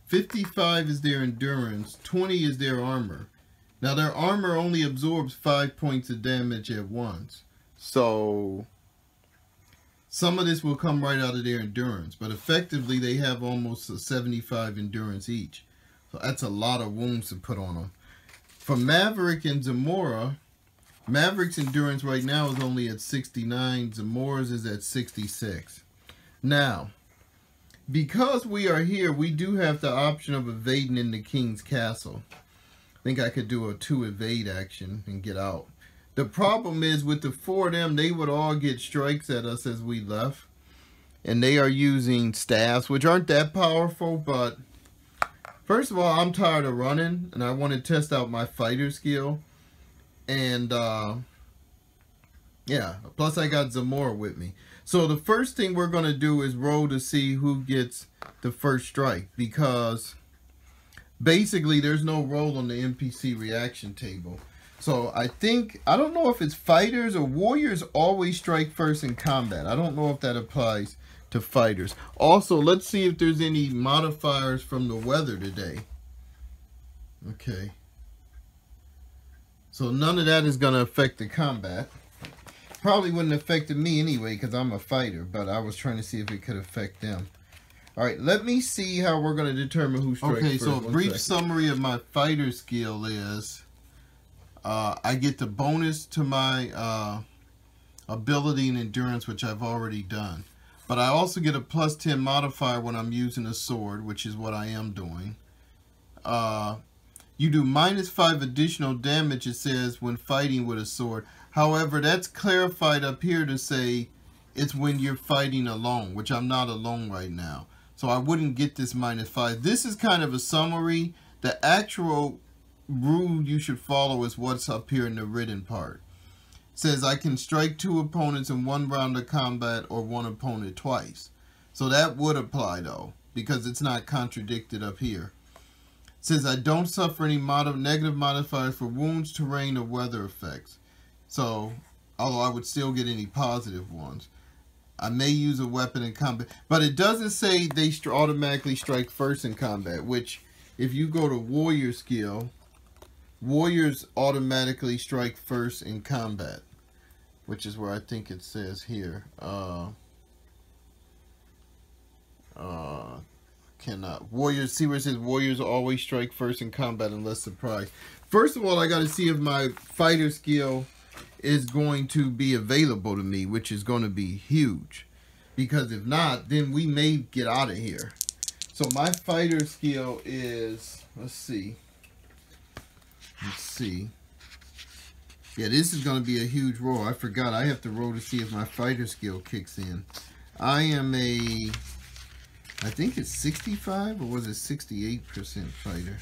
55 is their endurance, 20 is their armor. Now their armor only absorbs 5 points of damage at once. So some of this will come right out of their endurance, but effectively they have almost a 75 endurance each. So that's a lot of wounds to put on them. For Maverick and Zamora, Maverick's endurance right now is only at 69. Zamora's is at 66. Now, because we are here, we do have the option of evading in the king's castle. think I could do a 2 evade action and get out. The problem is with the 4 of them, they would all get strikes at us as we left. And they are using staffs, which aren't that powerful, but first of all, I'm tired of running, and I want to test out my fighter skill. And, yeah, plus I got Zamora with me. So the first thing we're going to do is roll to see who gets the first strike, because basically there's no roll on the NPC reaction table. So I don't know if it's fighters or warriors always strike first in combat. I don't know if that applies to fighters. Also, let's see if there's any modifiers from the weather today. Okay. So none of that is going to affect the combat. Probably wouldn't have affected me anyway because I'm a fighter, but I was trying to see if it could affect them. All right, let me see how we're going to determine who strikes first. Okay, so a brief summary of my fighter skill is I get the bonus to my ability and endurance, which I've already done. But I also get a +10 modifier when I'm using a sword, which is what I am doing. You do -5 additional damage, it says, when fighting with a sword. However, that's clarified up here to say it's when you're fighting alone, which I'm not alone right now. So I wouldn't get this -5. This is kind of a summary. The actual rule you should follow is what's up here in the written part. It says I can strike 2 opponents in 1 round of combat or 1 opponent twice. So that would apply though, because it's not contradicted up here. It says I don't suffer any negative modifiers for wounds, terrain, or weather effects. So, although I would still get any positive ones. I may use a weapon in combat, but it doesn't say they automatically strike first in combat, which if you go to warrior skill, warriors automatically strike first in combat, which is where I think it says here. Cannot. Warriors, see where it says warriors always strike first in combat unless surprised. First of all, I got to see if my fighter skill is going to be available to me, which is going to be huge. Because if not, then we may get out of here. So my fighter skill is, let's see. Yeah, this is going to be a huge roll. I forgot. I have to roll to see if my fighter skill kicks in. I am I think it's 65 or was it 68% fighter?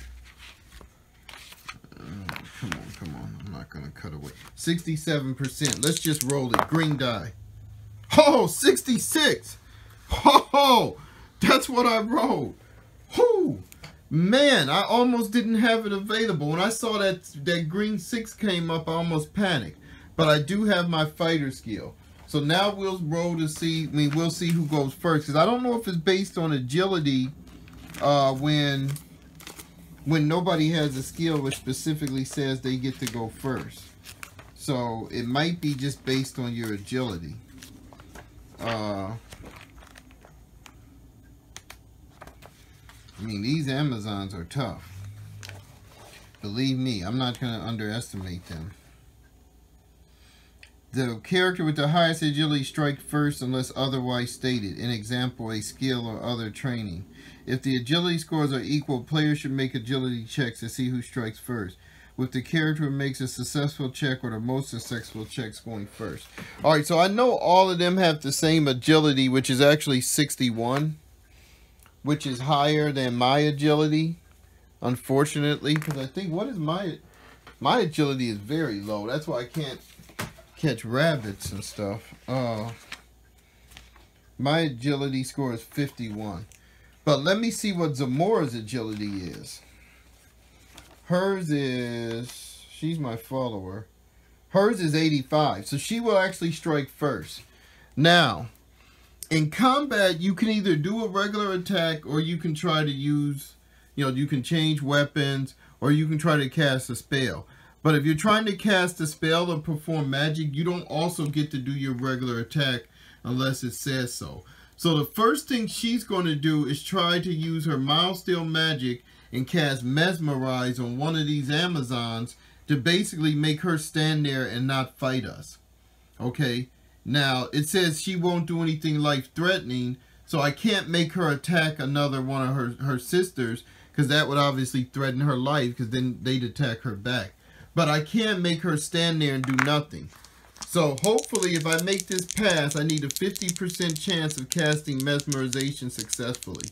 Come on. I'm not going to cut away. 67%. Let's just roll it. Green die. Oh, 66. Oh, that's what I rolled. Whoo. Man, I almost didn't have it available. When I saw that green 6 came up, I almost panicked. But I do have my fighter skill. So now we'll roll to see, we'll see who goes first. Because I don't know if it's based on agility when nobody has a skill which specifically says they get to go first. So it might be just based on your agility. These Amazons are tough. Believe me, I'm not going to underestimate them. The character with the highest agility strike first unless otherwise stated. An example, a skill or other training. If the agility scores are equal, players should make agility checks to see who strikes first. With the character who makes a successful check or the most successful checks going first. Alright, so I know all of them have the same agility, which is actually 61. Which is higher than my agility, unfortunately. Because I think, what is my agility is very low. That's why I can't catch rabbits and stuff. My agility score is 51. But let me see what Zamora's agility is. Hers is, she's my follower. Hers is 85. So she will actually strike first. Now, in combat, you can either do a regular attack or you can try to use, you can change weapons or you can try to cast a spell. But if you're trying to cast a spell or perform magic, you don't also get to do your regular attack unless it says so. So the first thing she's going to do is try to use her Mild Steel magic and cast Mesmerize on one of these Amazons to basically make her stand there and not fight us. Okay? Now, it says she won't do anything life-threatening, so I can't make her attack another one of her sisters because that would obviously threaten her life, because then they'd attack her back. But I can't make her stand there and do nothing. So hopefully if I make this pass, I need a 50% chance of casting mesmerization successfully.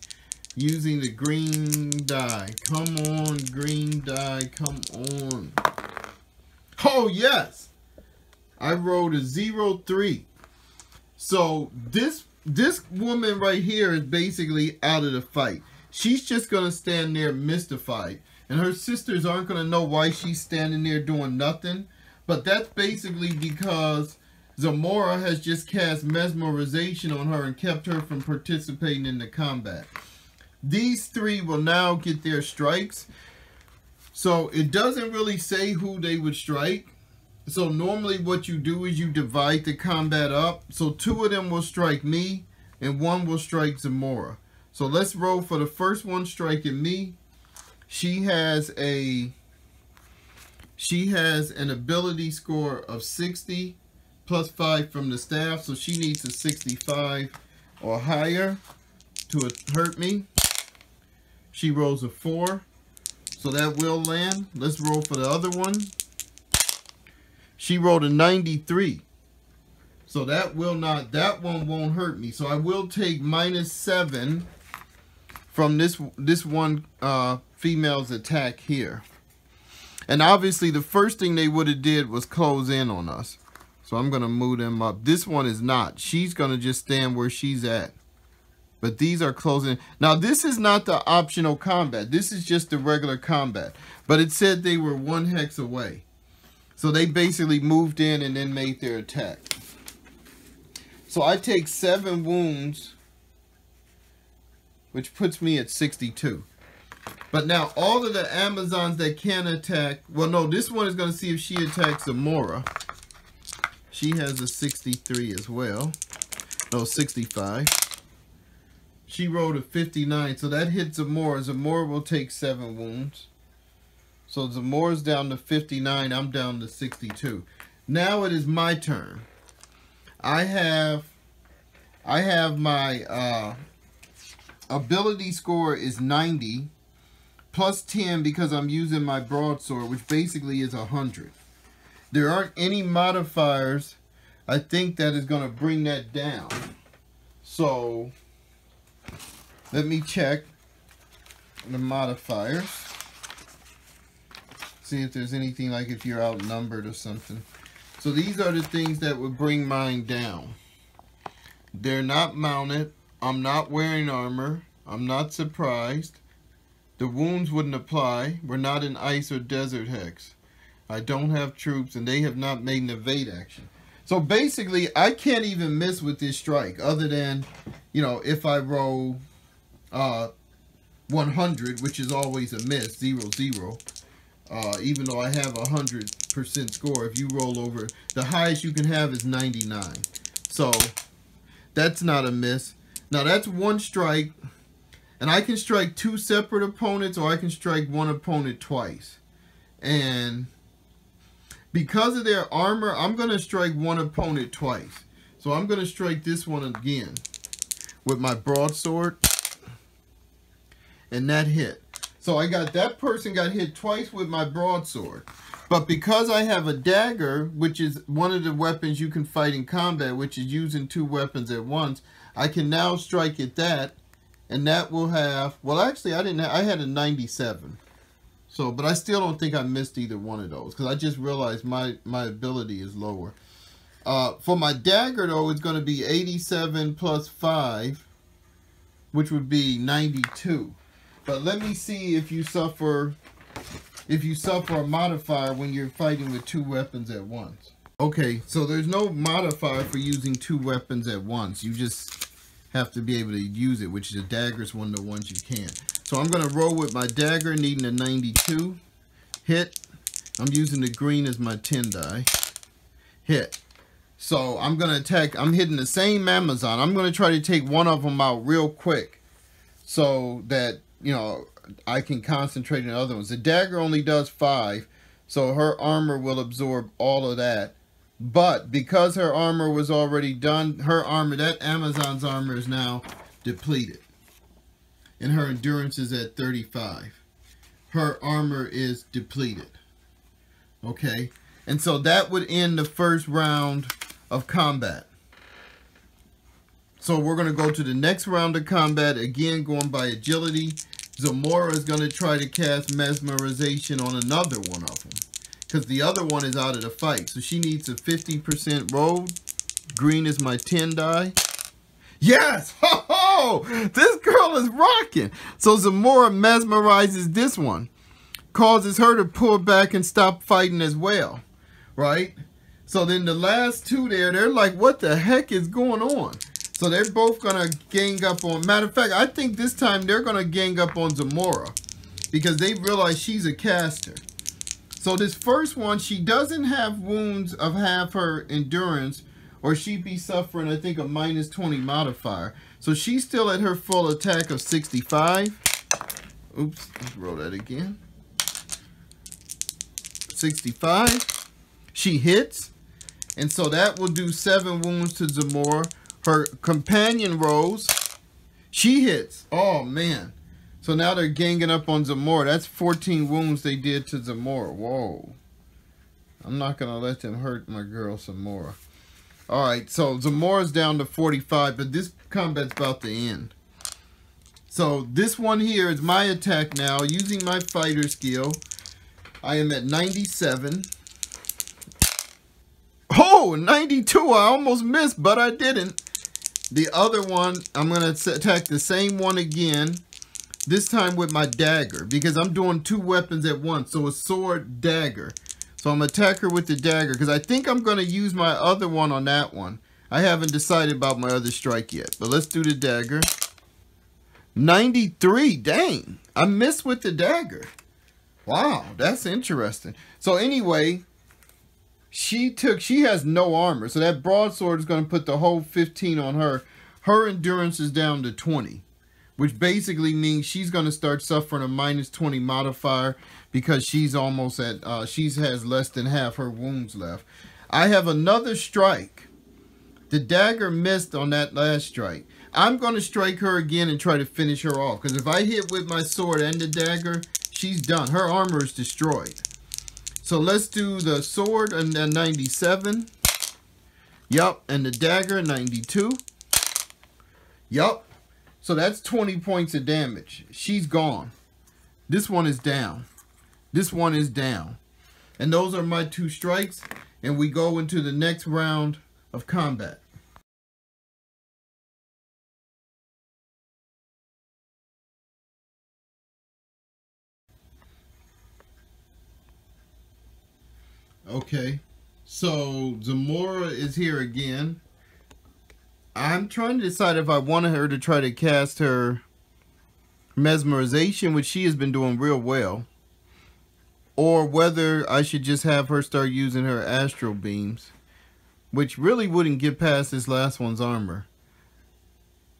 Using the green die. Come on, green die, come on. Oh yes! I rolled a 0-3. So this woman right here is basically out of the fight. She's just going to stand there mystified. And her sisters aren't going to know why she's standing there doing nothing. But that's basically because Zamora has just cast mesmerization on her and kept her from participating in the combat. These three will now get their strikes. So it doesn't really say who they would strike. So normally what you do is you divide the combat up. So 2 of them will strike me and 1 will strike Zamora. So let's roll for the first one striking me. She has an ability score of 60 plus 5 from the staff. So she needs a 65 or higher to hurt me. She rolls a 4. So that will land. Let's roll for the other one. She rolled a 93. So that one won't hurt me. So I will take -7 from this one female's attack here. And obviously the first thing they would have did was close in on us. So I'm going to move them up. This one is not. She's going to just stand where she's at. But these are closing. Now this is not the optional combat. This is just the regular combat. But it said they were 1 hex away. So they basically moved in and then made their attack. So I take 7 wounds, which puts me at 62. But now all of the Amazons that can attack, well no, this one is going to see if she attacks Zamora. She has a 63 as well. No, 65. She rolled a 59, so that hits Zamora. Zamora will take 7 wounds. So Zamora's down to 59, I'm down to 62. Now it is my turn. I have my ability score is 90 plus 10 because I'm using my broadsword, which basically is 100. There aren't any modifiers I think that is going to bring that down. So let me check the modifiers. See if there's anything like if you're outnumbered or something. So these are the things that would bring mine down. They're not mounted. I'm not wearing armor. I'm not surprised. The wounds wouldn't apply. We're not in ice or desert hex. I don't have troops and they have not made an evade action. So basically I can't even miss with this strike other than, you know, if I roll 100, which is always a miss, 0-0. Even though I have a 100% score, if you roll over, the highest you can have is 99. So that's not a miss. Now that's 1 strike, and I can strike 2 separate opponents, or I can strike 1 opponent twice. And because of their armor, I'm going to strike 1 opponent twice. So I'm going to strike this one again with my broadsword, and that hit. So I got that person got hit twice with my broadsword. But because I have a dagger, which is one of the weapons you can fight in combat, which is using 2 weapons at once, I can now strike at that, and that will have, well actually I had a 97. So, but I still don't think I missed either one of those, because I just realized my ability is lower. For my dagger though, it's going to be 87 plus 5, which would be 92. But let me see if you suffer a modifier when you're fighting with 2 weapons at once. Okay, so there's no modifier for using 2 weapons at once. You just have to be able to use it, which the dagger is one of the ones you can. So I'm going to roll with my dagger, needing a 92. Hit. I'm using the green as my 10 die. Hit. So I'm going to attack. I'm hitting the same Amazon. I'm going to try to take one of them out real quick so that, you know, I can concentrate on the other ones. The dagger only does 5, so her armor will absorb all of that. But because her armor was already done, her armor, that Amazon's armor is now depleted. and her endurance is at 35. Her armor is depleted. Okay, and so that would end the first round of combat. So we're going to go to the next round of combat, again going by agility. Zamora is going to try to cast mesmerization on another one of them, because the other one is out of the fight. So she needs a 50% roll. Green is my 10 die. Yes! Ho ho! This girl is rocking. So Zamora mesmerizes this one, causes her to pull back and stop fighting as well, right? So then the last two there, they're like, what the heck is going on? So they're both gonna gang up on, matter of fact, I think this time they're gonna gang up on Zamora, because they realize she's a caster. So this first one, she doesn't have wounds of half her endurance, or she'd be suffering, I think, a -20 modifier. So she's still at her full attack of 65. Oops, let's roll that again. 65. She hits, and so that will do 7 wounds to Zamora. Her companion rolls. She hits. Oh, man. So now they're ganging up on Zamora. That's 14 wounds they did to Zamora. Whoa. I'm not going to let them hurt my girl Zamora. All right, so Zamora's down to 45, but this combat's about to end. So this one here is my attack now. Using my fighter skill, I am at 97. Oh, 92. I almost missed, but I didn't. The other one, I'm going to attack the same one again, this time with my dagger, because I'm doing 2 weapons at once. So a sword, dagger. So I'm going to attack her with the dagger, because I think I'm going to use my other one on that one. I haven't decided about my other strike yet, but let's do the dagger. 93, dang. I missed with the dagger. Wow, that's interesting. So anyway, she has no armor, so that broadsword is going to put the whole 15 on her. Her endurance is down to 20, which basically means she's going to start suffering a -20 modifier, because she's almost at, she has less than half her wounds left. I have another strike. The dagger missed on that last strike. I'm going to strike her again and try to finish her off, because if I hit with my sword and the dagger, she's done. Her armor is destroyed. So let's do the sword and then 97. Yup, and the dagger 92. Yup. So that's 20 points of damage. She's gone. This one is down. This one is down. And those are my 2 strikes. And we go into the next round of combat. Okay. So Zamora is here again. I'm trying to decide if I wanted her to try to cast her mesmerization, which she has been doing real well, or whether I should just have her start using her astral beams, which really wouldn't get past this last one's armor.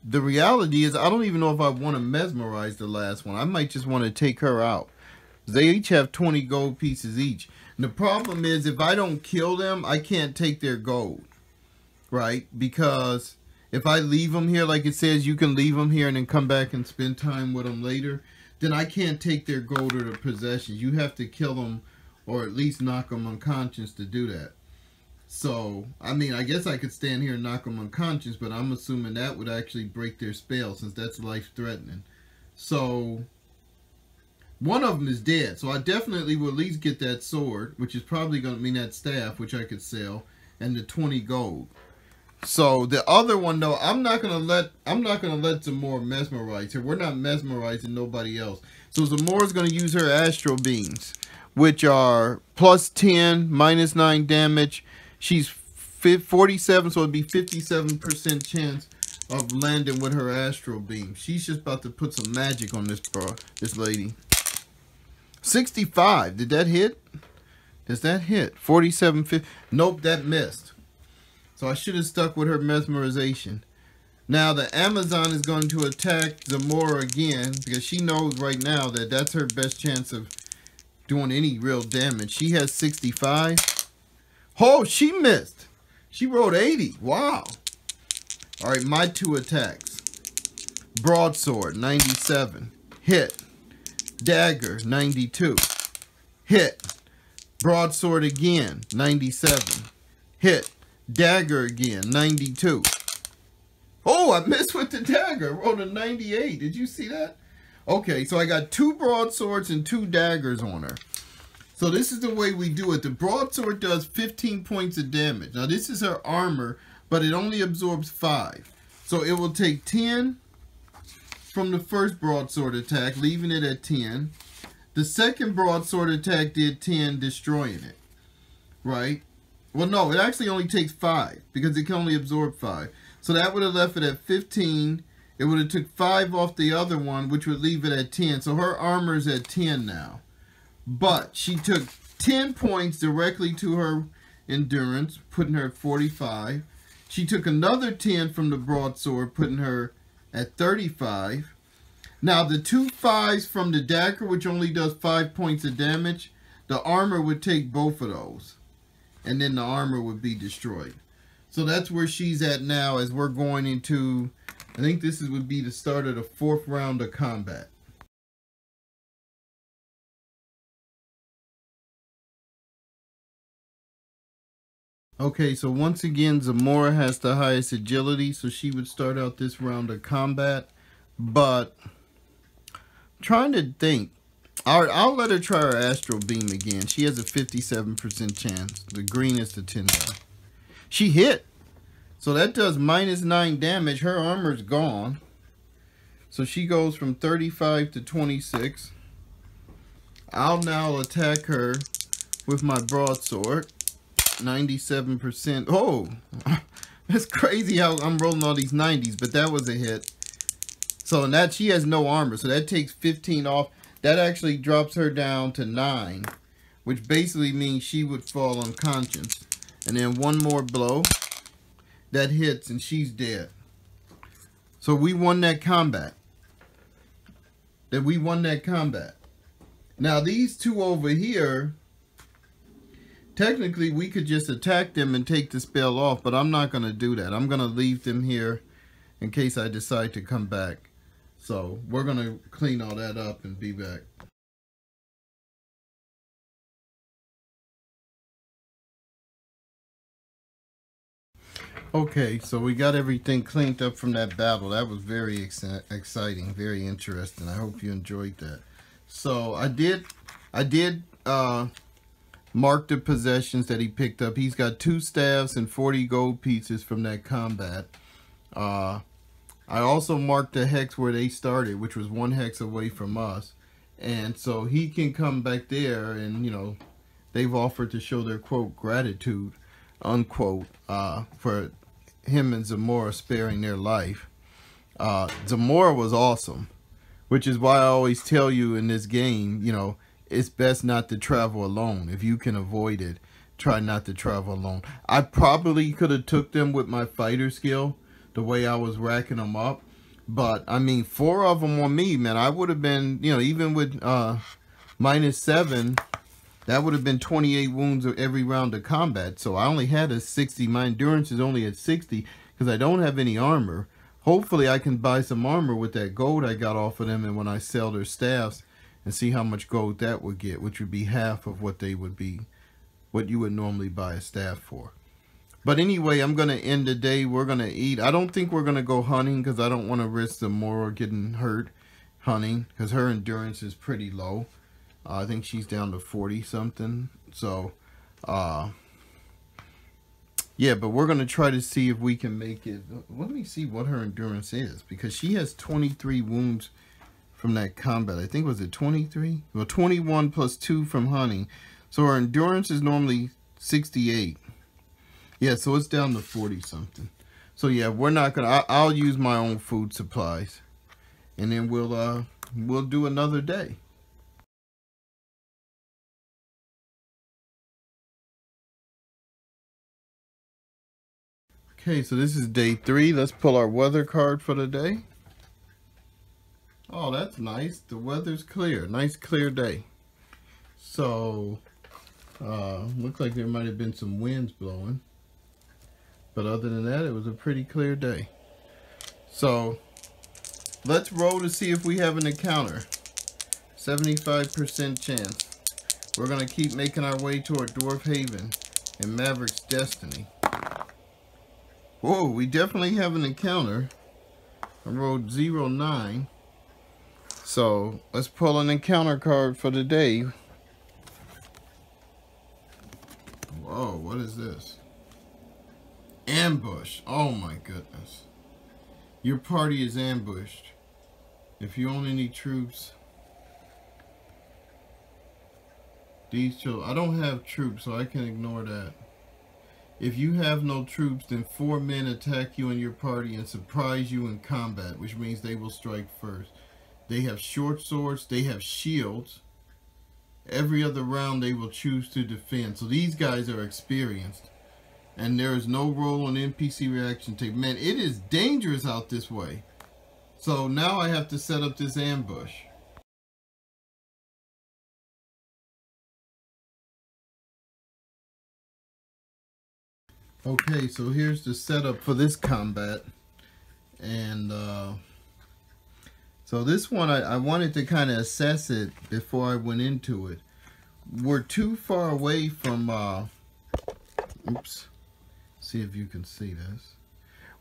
The reality is I don't even know if I want to mesmerize the last one. I might just want to take her out. They each have 20 gold pieces each. And the problem is, if I don't kill them, I can't take their gold, right? Because if I leave them here, like it says, you can leave them here and then come back and spend time with them later, then I can't take their gold or their possessions. You have to kill them, or at least knock them unconscious to do that. So, I mean, I guess I could stand here and knock them unconscious, but I'm assuming that would actually break their spell, since that's life-threatening. So, one of them is dead. So I definitely will at least get that sword, which is probably going to mean that staff, which I could sell, and the 20 gold. So the other one, though, I'm not gonna let Zamora mesmerize her. We're not mesmerizing nobody else. So Zamora's gonna use her astral beams, which are +10, -9 damage. She's 47, so it'd be 57% chance of landing with her astral beam. She's just about to put some magic on this lady. 65. Did that hit? Does that hit? 47, 50. Nope, that missed. So I should have stuck with her mesmerization. Now the Amazon is going to attack Zamora again, because she knows right now that that's her best chance of doing any real damage. She has 65. Oh, she missed. She rolled 80. Wow. All right, my 2 attacks. Broadsword, 97. Hit. Dagger, 92. Hit. Broadsword again, 97. Hit. Dagger again, 92. Oh, I missed with the dagger. Rolled a 98. Did you see that? Okay, so I got 2 broadswords and 2 daggers on her. So this is the way we do it. The broadsword does 15 points of damage. Now this is her armor, but it only absorbs 5. So it will take 10 from the first broadsword attack, leaving it at 10. The second broadsword attack did 10, destroying it. Right? Well, no, it actually only takes 5 because it can only absorb 5. So that would have left it at 15. It would have took 5 off the other one, which would leave it at 10. So her armor is at 10 now. But she took 10 points directly to her endurance, putting her at 45. She took another 10 from the broadsword, putting her at 35. Now the 2 5s from the dagger, which only does 5 points of damage, the armor would take both of those. And then the armor would be destroyed. So that's where she's at now as we're going into, I think this would be the start of the 4th round of combat. Okay, so once again, Zamora has the highest agility, so she would start out this round of combat. But I'm trying to think. I'll let her try her Astral Beam again. She has a 57% chance. The green is the 10 die. She hit. So that does -9 damage. Her armor's gone. So she goes from 35 to 26. I'll now attack her with my broadsword. 97%. Oh, that's crazy how I'm rolling all these 90s, but that was a hit. So and that she has no armor, so that takes 15 off. That actually drops her down to 9, which basically means she would fall unconscious. And then one more blow that hits and she's dead. So we won that combat. Now these 2 over here, technically, we could just attack them and take the spell off, but I'm not going to do that. I'm going to leave them here in case I decide to come back. So we're going to clean all that up and be back. Okay, so we got everything cleaned up from that battle. That was very exciting, very interesting. I hope you enjoyed that. So I did mark the possessions that he picked up. He's got 2 staffs and 40 gold pieces from that combat. I also marked the hex where they started, which was 1 hex away from us. And so he can come back there and, you know, they've offered to show their, quote, gratitude, unquote, for him and Zamora sparing their life. Zamora was awesome, which is why I always tell you in this game, you know, it's best not to travel alone. If you can avoid it, try not to travel alone. I probably could have took them with my fighter skill, the way I was racking them up. But, I mean, 4 of them on me, man. I would have been, you know, even with -7, that would have been 28 wounds every round of combat. So I only had a 60. My endurance is only at 60 because I don't have any armor. Hopefully I can buy some armor with that gold I got off of them, and when I sell their staffs, and see how much gold that would get, which would be half of what they would be, what you would normally buy a staff for. But anyway, I'm going to end the day. We're going to eat. I don't think we're going to go hunting because I don't want to risk Zamora getting hurt hunting because her endurance is pretty low. I think she's down to 40 something. So, yeah, but we're going to try to see if we can make it. Let me see what her endurance is because she has 23 wounds from that combat. I think, was it 23? Well, 21 plus 2 from hunting. So her endurance is normally 68. Yeah, so it's down to 40 something. So yeah, we're not gonna. I'll use my own food supplies, and then we'll do another day. Okay, so this is day 3. Let's pull our weather card for the day. Oh, that's nice. The weather's clear. Nice clear day. So, looks like there might have been some winds blowing. But other than that, it was a pretty clear day. So, Let's roll to see if we have an encounter. 75% chance. We're going to keep making our way toward Dwarf Haven and Maverick's Destiny. Whoa, we definitely have an encounter. I rolled 09. So let's pull an encounter card for the day. Whoa, what is this? Ambush. Oh my goodness. Your party is ambushed. If you own any troops, these children. I don't have troops, so I can ignore that. If you have no troops, then 4 men attack you and your party and surprise you in combat, which means they will strike first. They have short swords, they have shields. Every other round they will choose to defend. So these guys are experienced. And there is no roll on NPC reaction tape. Man, it is dangerous out this way. So now I have to set up this ambush. Okay, so here's the setup for this combat. And so this one, I wanted to kind of assess it before I went into it. We're too far away from, oops, see if you can see this.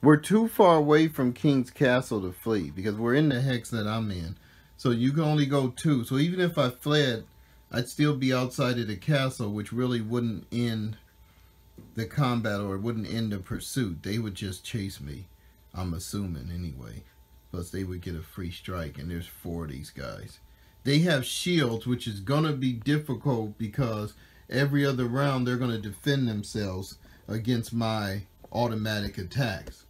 We're too far away from King's Castle to flee because we're in the hex that I'm in. So you can only go 2. So even if I fled, I'd still be outside of the castle, which really wouldn't end the combat or it wouldn't end the pursuit. They would just chase me, I'm assuming anyway. Plus they would get a free strike, and there's 4 of these guys. They have shields, which is gonna be difficult because every other round they're gonna defend themselves against my automatic attacks.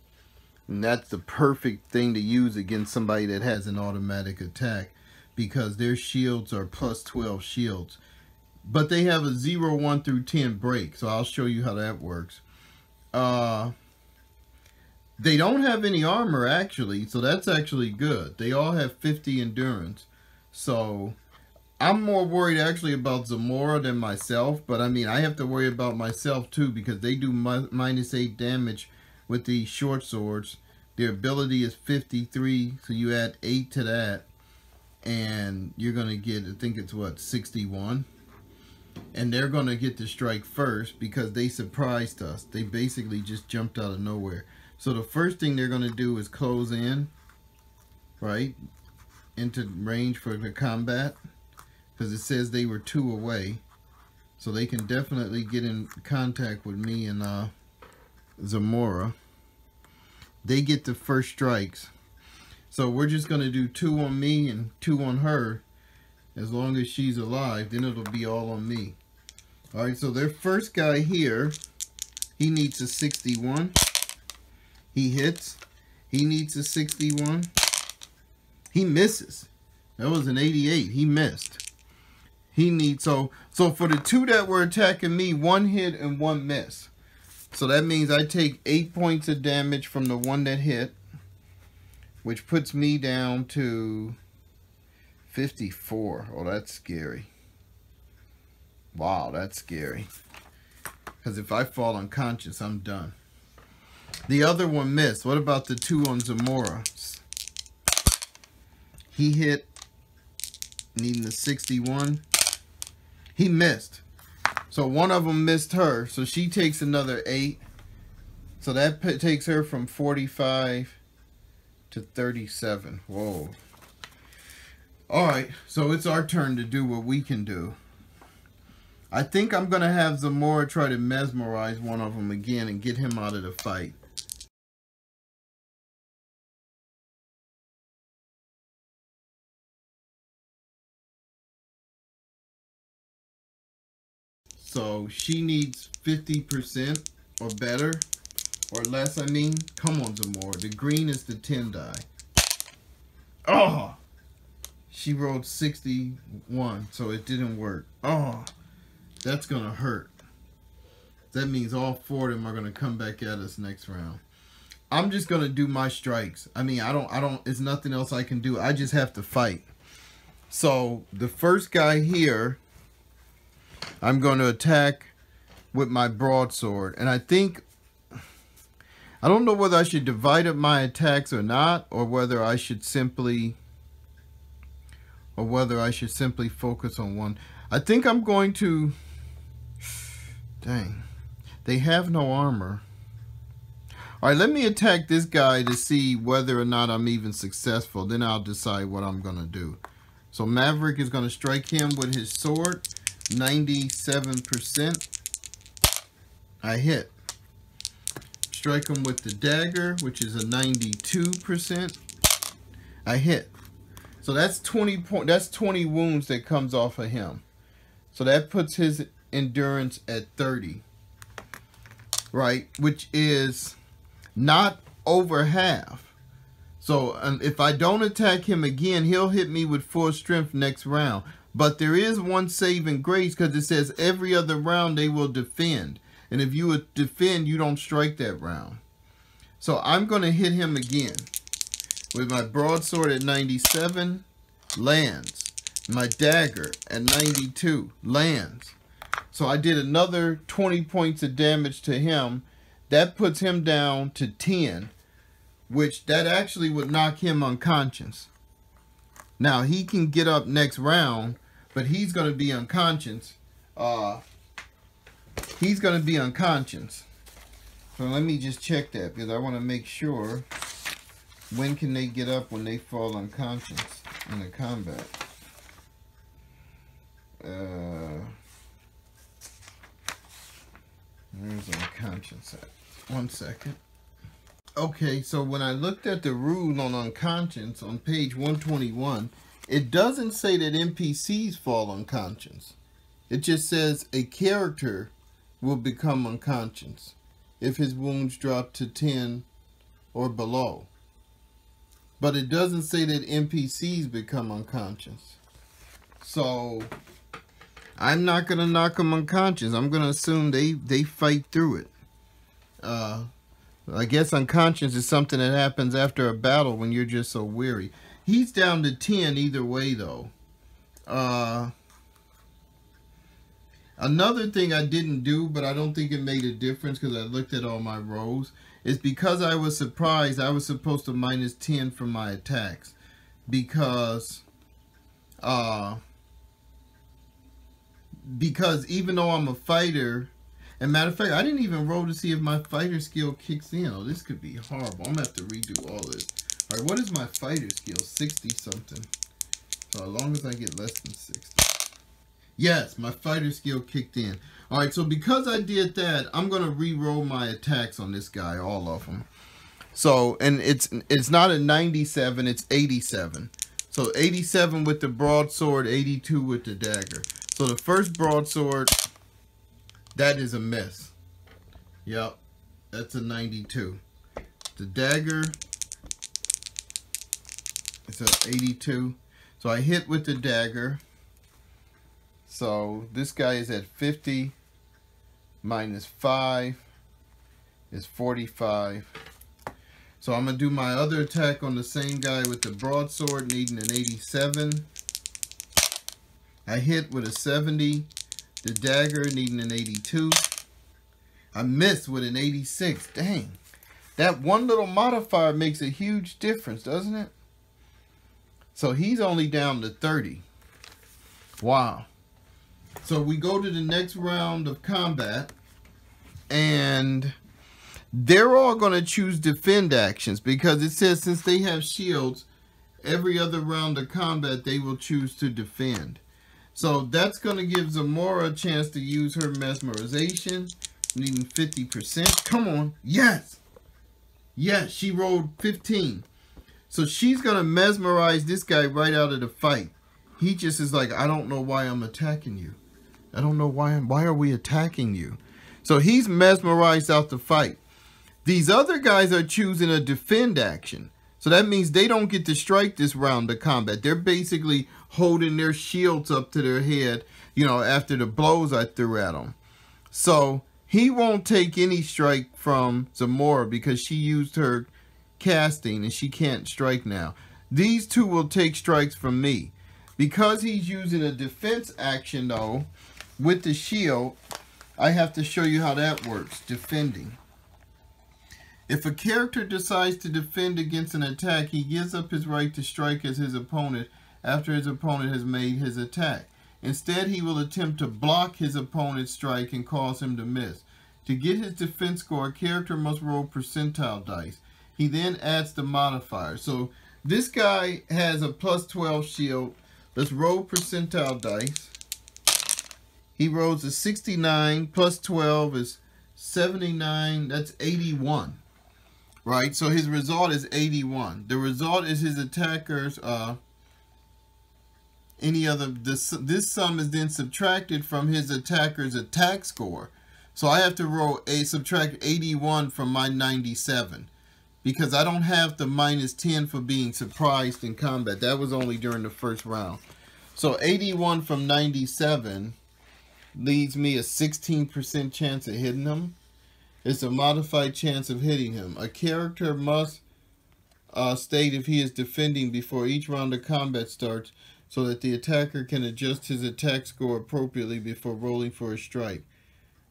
And that's the perfect thing to use against somebody that has an automatic attack because their shields are plus 12 shields. But they have a 0, 1 through 10 break, so I'll show you how that works. They don't have any armor, actually, so that's actually good. They all have 50 endurance. So I'm more worried actually about Zamora than myself, but I mean, I have to worry about myself too because they do -8 damage with these short swords. Their ability is 53, so you add 8 to that, and you're going to get, I think it's what, 61? And they're going to get to strike first because they surprised us. They basically just jumped out of nowhere. So the first thing they're going to do is close in, right, into range for the combat, because it says they were 2 away. So they can definitely get in contact with me and Zamora. They get the first strikes. So we're just going to do 2 on me and 2 on her. As long as she's alive, then it'll be all on me. Alright, so their first guy here, he needs a 61. He hits. He needs a 61. He misses. That was an 88. He missed. He needs, so for the 2 that were attacking me, 1 hit and 1 miss. So that means I take 8 points of damage from the 1 that hit, which puts me down to 54. Oh, that's scary. Wow, that's scary. Because if I fall unconscious, I'm done. The other one missed. What about the 2 on Zamora? He hit, needing the 61. He missed. So one of them missed her. So she takes another 8. So that takes her from 45 to 37. Whoa. Alright, so it's our turn to do what we can do. I think I'm going to have Zamora try to mesmerize one of them again and get him out of the fight. So she needs 50% or better, or less, I mean. Come on, Zamora. The green is the 10 die. Oh! She rolled 61, so it didn't work. Oh, that's going to hurt. That means all 4 of them are going to come back at us next round. I'm just going to do my strikes. I mean, I don't, there's nothing else I can do. I just have to fight. So the first guy here, I'm going to attack with my broadsword. And I think I don't know whether I should divide up my attacks or not, or whether I should simply focus on one. I think I'm going to... Dang. They have no armor. Alright, let me attack this guy to see whether or not I'm even successful. Then I'll decide what I'm going to do. So Maverick is going to strike him with his sword. 97%. I hit. Strike him with the dagger, which is a 92%. I hit. So that's 20 wounds that comes off of him. So that puts his endurance at 30. Right? Which is not over half. So if I don't attack him again, he'll hit me with full strength next round. But there is one saving grace, because it says every other round they will defend. And if you would defend, you don't strike that round. So I'm going to hit him again. With my broadsword at 97, lands. My dagger at 92, lands. So I did another 20 points of damage to him. That puts him down to 10, which that actually would knock him unconscious. Now he can get up next round, but he's going to be unconscious. He's going to be unconscious. So let me just check that, because I want to make sure when can they get up when they fall unconscious in the combat. Where's unconscious at? 1 second. Okay, so when I looked at the rule on unconscious on page 121, it doesn't say that NPCs fall unconscious. It just says a character will become unconscious if his wounds drop to 10 or below. But it doesn't say that NPCs become unconscious. So I'm not going to knock them unconscious. I'm going to assume they fight through it. I guess unconscious is something that happens after a battle when you're just so weary. He's down to 10 either way, though. Another thing I didn't do, but I don't think it made a difference because I looked at all my rolls, is because I was surprised, I was supposed to minus 10 from my attacks. Because even though I'm a fighter, and matter of fact, I didn't even roll to see if my fighter skill kicks in. Oh, this could be horrible. I'm going to have to redo all this. All right, what is my fighter skill? 60 something. So as long as I get less than 60. Yes, my fighter skill kicked in. All right, so because I did that, I'm going to re-roll my attacks on this guy, all of them. So, and it's not a 97, it's 87. So 87 with the broadsword, 82 with the dagger. So the first broadsword, that is a miss. Yep, that's a 92. The dagger, it's a 82. So I hit with the dagger. So this guy is at 50 minus 5 is 45. So I'm going to do my other attack on the same guy with the broadsword, needing an 87. I hit with a 70. The dagger, needing an 82. I missed with an 86. Dang. That one little modifier makes a huge difference, doesn't it? So he's only down to 30. Wow. So we go to the next round of combat, and they're all going to choose defend actions because it says since they have shields, every other round of combat they will choose to defend. So that's going to give Zamora a chance to use her mesmerization, needing 50%. Come on. Yes. Yes, she rolled 15. So she's going to mesmerize this guy right out of the fight. He just is like, I don't know why I'm attacking you. I don't know why are we attacking you? So he's mesmerized out the fight. These other guys are choosing a defend action. So that means they don't get to strike this round of combat. They're basically holding their shields up to their head, you know, after the blows I threw at them. So he won't take any strike from Zamora because she used her casting and she can't strike now. These two will take strikes from me. Because he's using a defense action, though, with the shield, I have to show you how that works, defending. If a character decides to defend against an attack, he gives up his right to strike as his opponent after his opponent has made his attack. Instead, he will attempt to block his opponent's strike and cause him to miss. To get his defense score, a character must roll percentile dice. He then adds the modifier. So this guy has a plus 12 shield. Let's roll percentile dice. He rolls a 69, plus 12 is 79, that's 81. Right, so his result is 81. The result is his attacker's, this sum is then subtracted from his attacker's attack score. So I have to subtract 81 from my 97. Because I don't have the minus 10 for being surprised in combat. That was only during the first round. So 81 from 97 leaves me a 16% chance of hitting him. It's a modified chance of hitting him. A character must state if he is defending before each round of combat starts so that the attacker can adjust his attack score appropriately before rolling for a strike.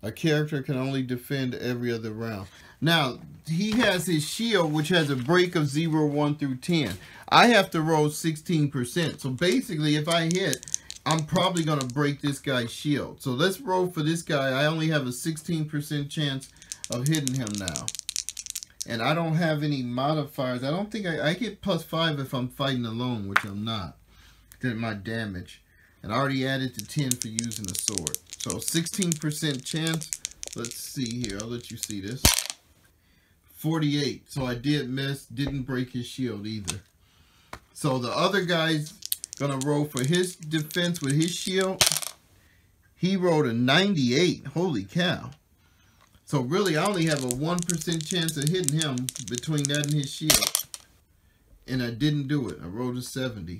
A character can only defend every other round. Now, he has his shield, which has a break of 0, 1 through 10. I have to roll 16%. So basically, if I hit, I'm probably going to break this guy's shield. So let's roll for this guy. I only have a 16% chance of hitting him now. And I don't have any modifiers. I don't think I get plus 5 if I'm fighting alone, which I'm not. To my damage. And I already added to 10 for using a sword. So 16% chance. Let's see here. I'll let you see this. 48. So I did miss. Didn't break his shield either. So the other guy's going to roll for his defense with his shield. He rolled a 98. Holy cow. So really, I only have a 1% chance of hitting him between that and his shield. And I didn't do it. I rolled a 70.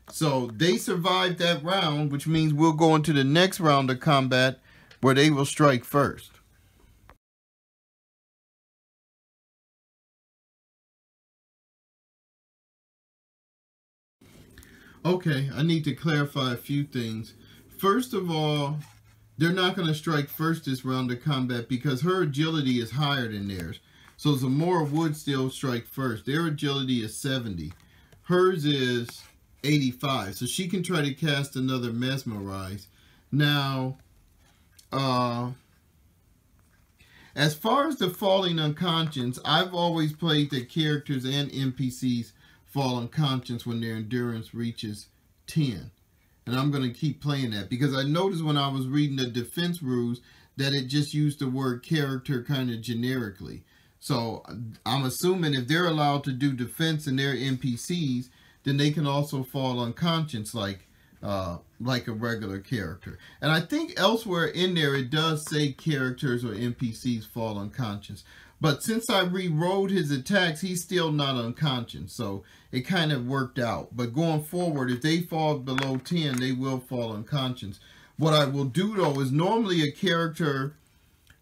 So they survived that round, which means we'll go into the next round of combat where they will strike first. Okay, I need to clarify a few things. First of all, they're not going to strike first this round of combat because her agility is higher than theirs. So Zamora would still strike first. Their agility is 70. Hers is 85. So she can try to cast another Mesmerize. Now, as far as the falling unconscious, I've always played that characters and NPCs fall unconscious when their endurance reaches 10. And I'm going to keep playing that because I noticed when I was reading the defense rules that it just used the word character kind of generically. So I'm assuming if they're allowed to do defense in their NPCs, then they can also fall unconscious like a regular character. And I think elsewhere in there it does say characters or NPCs fall unconscious. But since I re-rolled his attacks, he's still not unconscious. So it kind of worked out. But going forward, if they fall below 10, they will fall unconscious. What I will do, though, is normally a character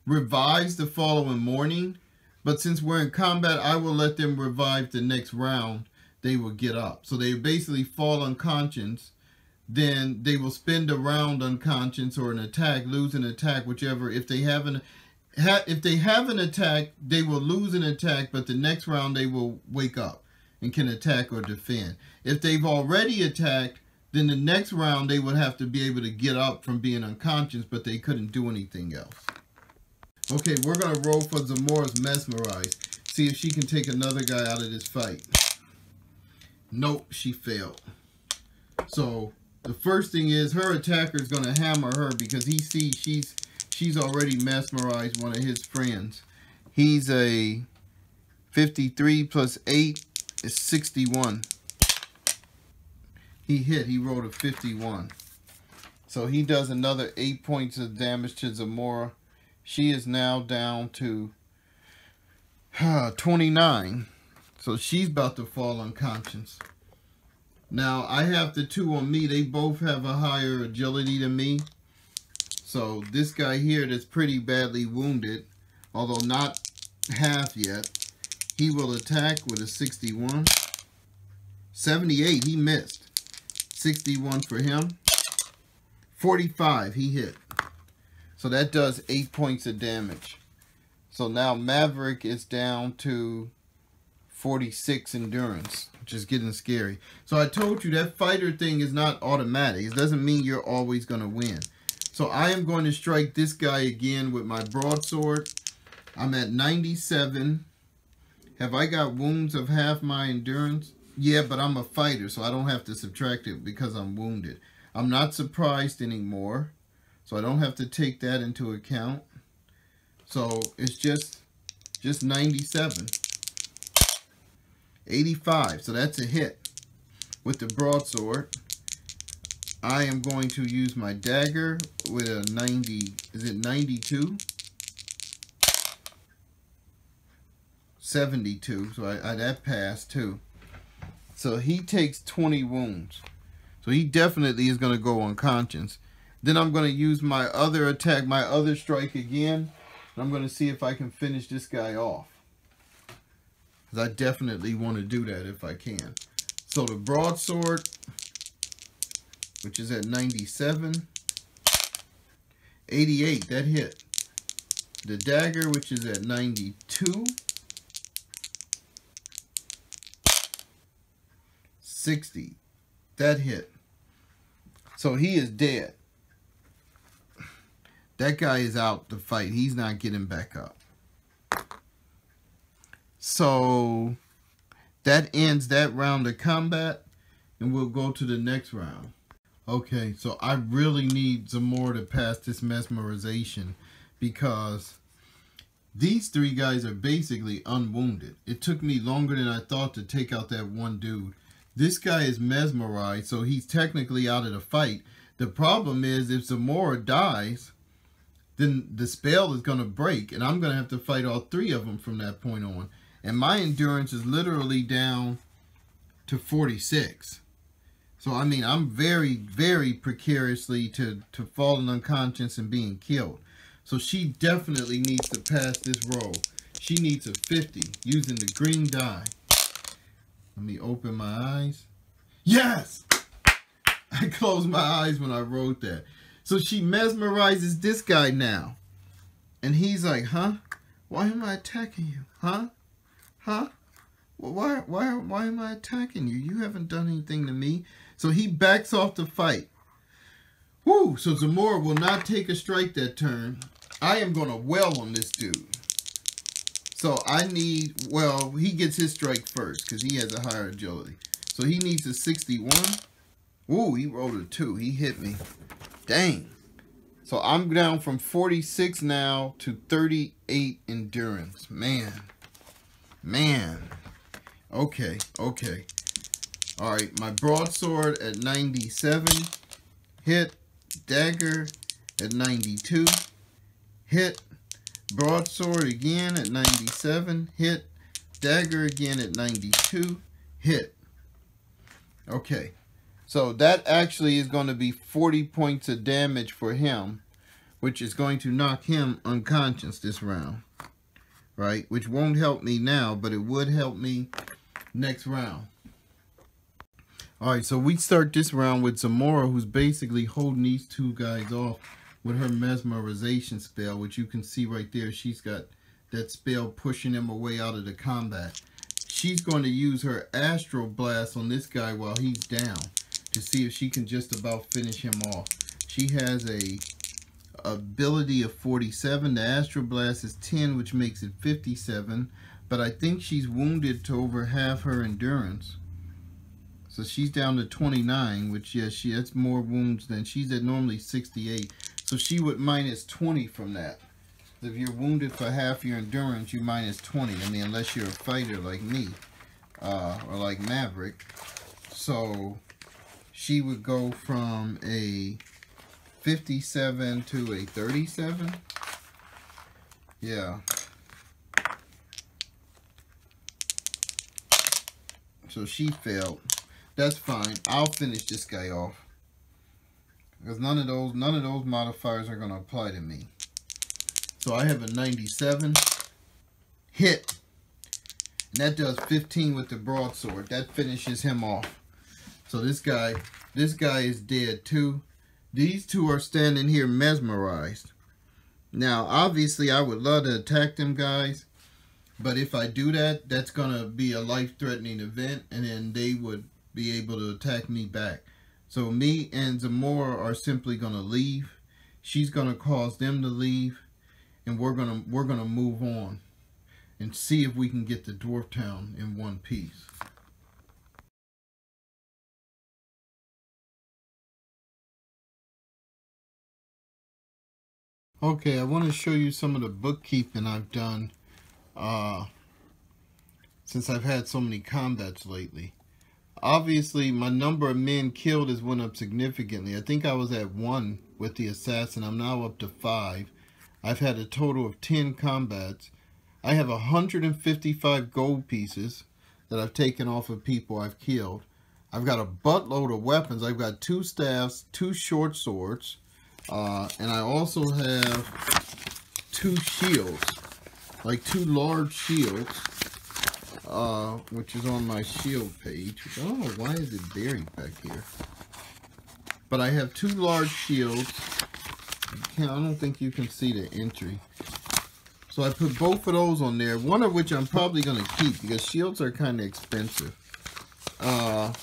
revives the following morning. But since we're in combat, I will let them revive the next round. They will get up. So they basically fall unconscious. Then they will spend a round unconscious or an attack, lose an attack, whichever. If they have an attack, they will lose an attack, but the next round they will wake up and can attack or defend. If they've already attacked, then the next round they would have to be able to get up from being unconscious, but they couldn't do anything else. Okay, we're going to roll for Zamora's Mesmerize. See if she can take another guy out of this fight. Nope, she failed. So the first thing is her attacker is going to hammer her because he sees she's already mesmerized one of his friends. He's a 53 plus 8 is 61. He hit. He rolled a 51. So he does another 8 points of damage to Zamora. She is now down to 29. So she's about to fall unconscious. Now, I have the two on me. They both have a higher agility than me. So this guy here that's pretty badly wounded, although not half yet, he will attack with a 61. 78, he missed. 61 for him. 45, he hit. So that does 8 points of damage. So now Maverick is down to 46 endurance, which is getting scary. So I told you that fighter thing is not automatic. It doesn't mean you're always going to win. So I am going to strike this guy again with my broadsword. I'm at 97. Have I got wounds of half my endurance? Yeah, but I'm a fighter, so I don't have to subtract it because I'm wounded. I'm not surprised anymore, so I don't have to take that into account. So it's just 97. 85, so that's a hit with the broadsword. I am going to use my dagger with a 90, is it 92? 72, so I that passed too. So he takes 20 wounds. So he definitely is going to go unconscious. Then I'm going to use my other attack, my other strike again. And I'm going to see if I can finish this guy off. Because I definitely want to do that if I can. So the broadsword, which is at 97. 88, that hit. The dagger, which is at 92. 60, that hit. So he is dead. That guy is out to fight. He's not getting back up. So that ends that round of combat, and we'll go to the next round. Okay, so I really need some more to pass this mesmerization, because these three guys are basically unwounded. It took me longer than I thought to take out that one dude. This guy is mesmerized, so he's technically out of the fight. The problem is, if Zamora dies, then the spell is going to break, and I'm going to have to fight all three of them from that point on. And my endurance is literally down to 46. So, I mean, I'm very, very precariously to falling unconscious and being killed. So she definitely needs to pass this roll. She needs a 50 using the green die. Let me open my eyes. Yes! I closed my eyes when I wrote that. So she mesmerizes this guy now. And he's like, huh? Why am I attacking you? Huh? Huh? Well, why am I attacking you? You haven't done anything to me. So he backs off the fight. Woo! So Zamora will not take a strike that turn. I am going to well on this dude. So I need, well, he gets his strike first because he has a higher agility. So he needs a 61. Ooh, he rolled a 2. He hit me. Dang. So I'm down from 46 now to 38 endurance. Man. Okay. All right, my broadsword at 97. Hit. Dagger at 92. Hit. Broadsword again at 97. Hit. Dagger again at 92. Hit. Okay. So that actually is going to be 40 points of damage for him, which is going to knock him unconscious this round. Right? Which won't help me now, but it would help me next round. Alright, so we start this round with Zamora, who's basically holding these two guys off with her mesmerization spell, which you can see right there. She's got that spell pushing him away out of the combat. She's going to use her Astral Blast on this guy while he's down to see if she can just about finish him off. She has a ability of 47. The Astral Blast is 10, which makes it 57. But I think she's wounded to over half her endurance. So she's down to 29, which, yes, that's more wounds than she's at normally 68. So she would minus 20 from that. If you're wounded for half your endurance, you minus 20. I mean, unless you're a fighter like me, or like Maverick. So she would go from a 57 to a 37. Yeah. So she failed. That's fine. I'll finish this guy off. Because none of those modifiers are going to apply to me. So I have a 97. Hit. And that does 15 with the broadsword. That finishes him off. So this guy is dead too. These two are standing here mesmerized. Now, obviously, I would love to attack them guys, but if I do that, that's going to be a life-threatening event, and then they would be able to attack me back. So me and Zamora are simply going to leave. She's going to cause them to leave, and we're gonna move on and see if we can get to Dwarf Town in one piece. Okay, I want to show you some of the bookkeeping I've done since I've had so many combats lately. Obviously, my number of men killed has went up significantly. I think I was at 1 with the assassin. I'm now up to 5. I've had a total of 10 combats. I have 155 gold pieces that I've taken off of people I've killed. I've got a buttload of weapons. I've got 2 staffs, 2 short swords, and I also have 2 shields, like 2 large shields, which is on my shield page. I don't know why is it buried back here. But I have 2 large shields. I don't think you can see the entry. So I put both of those on there, one of which I'm probably going to keep because shields are kind of expensive. I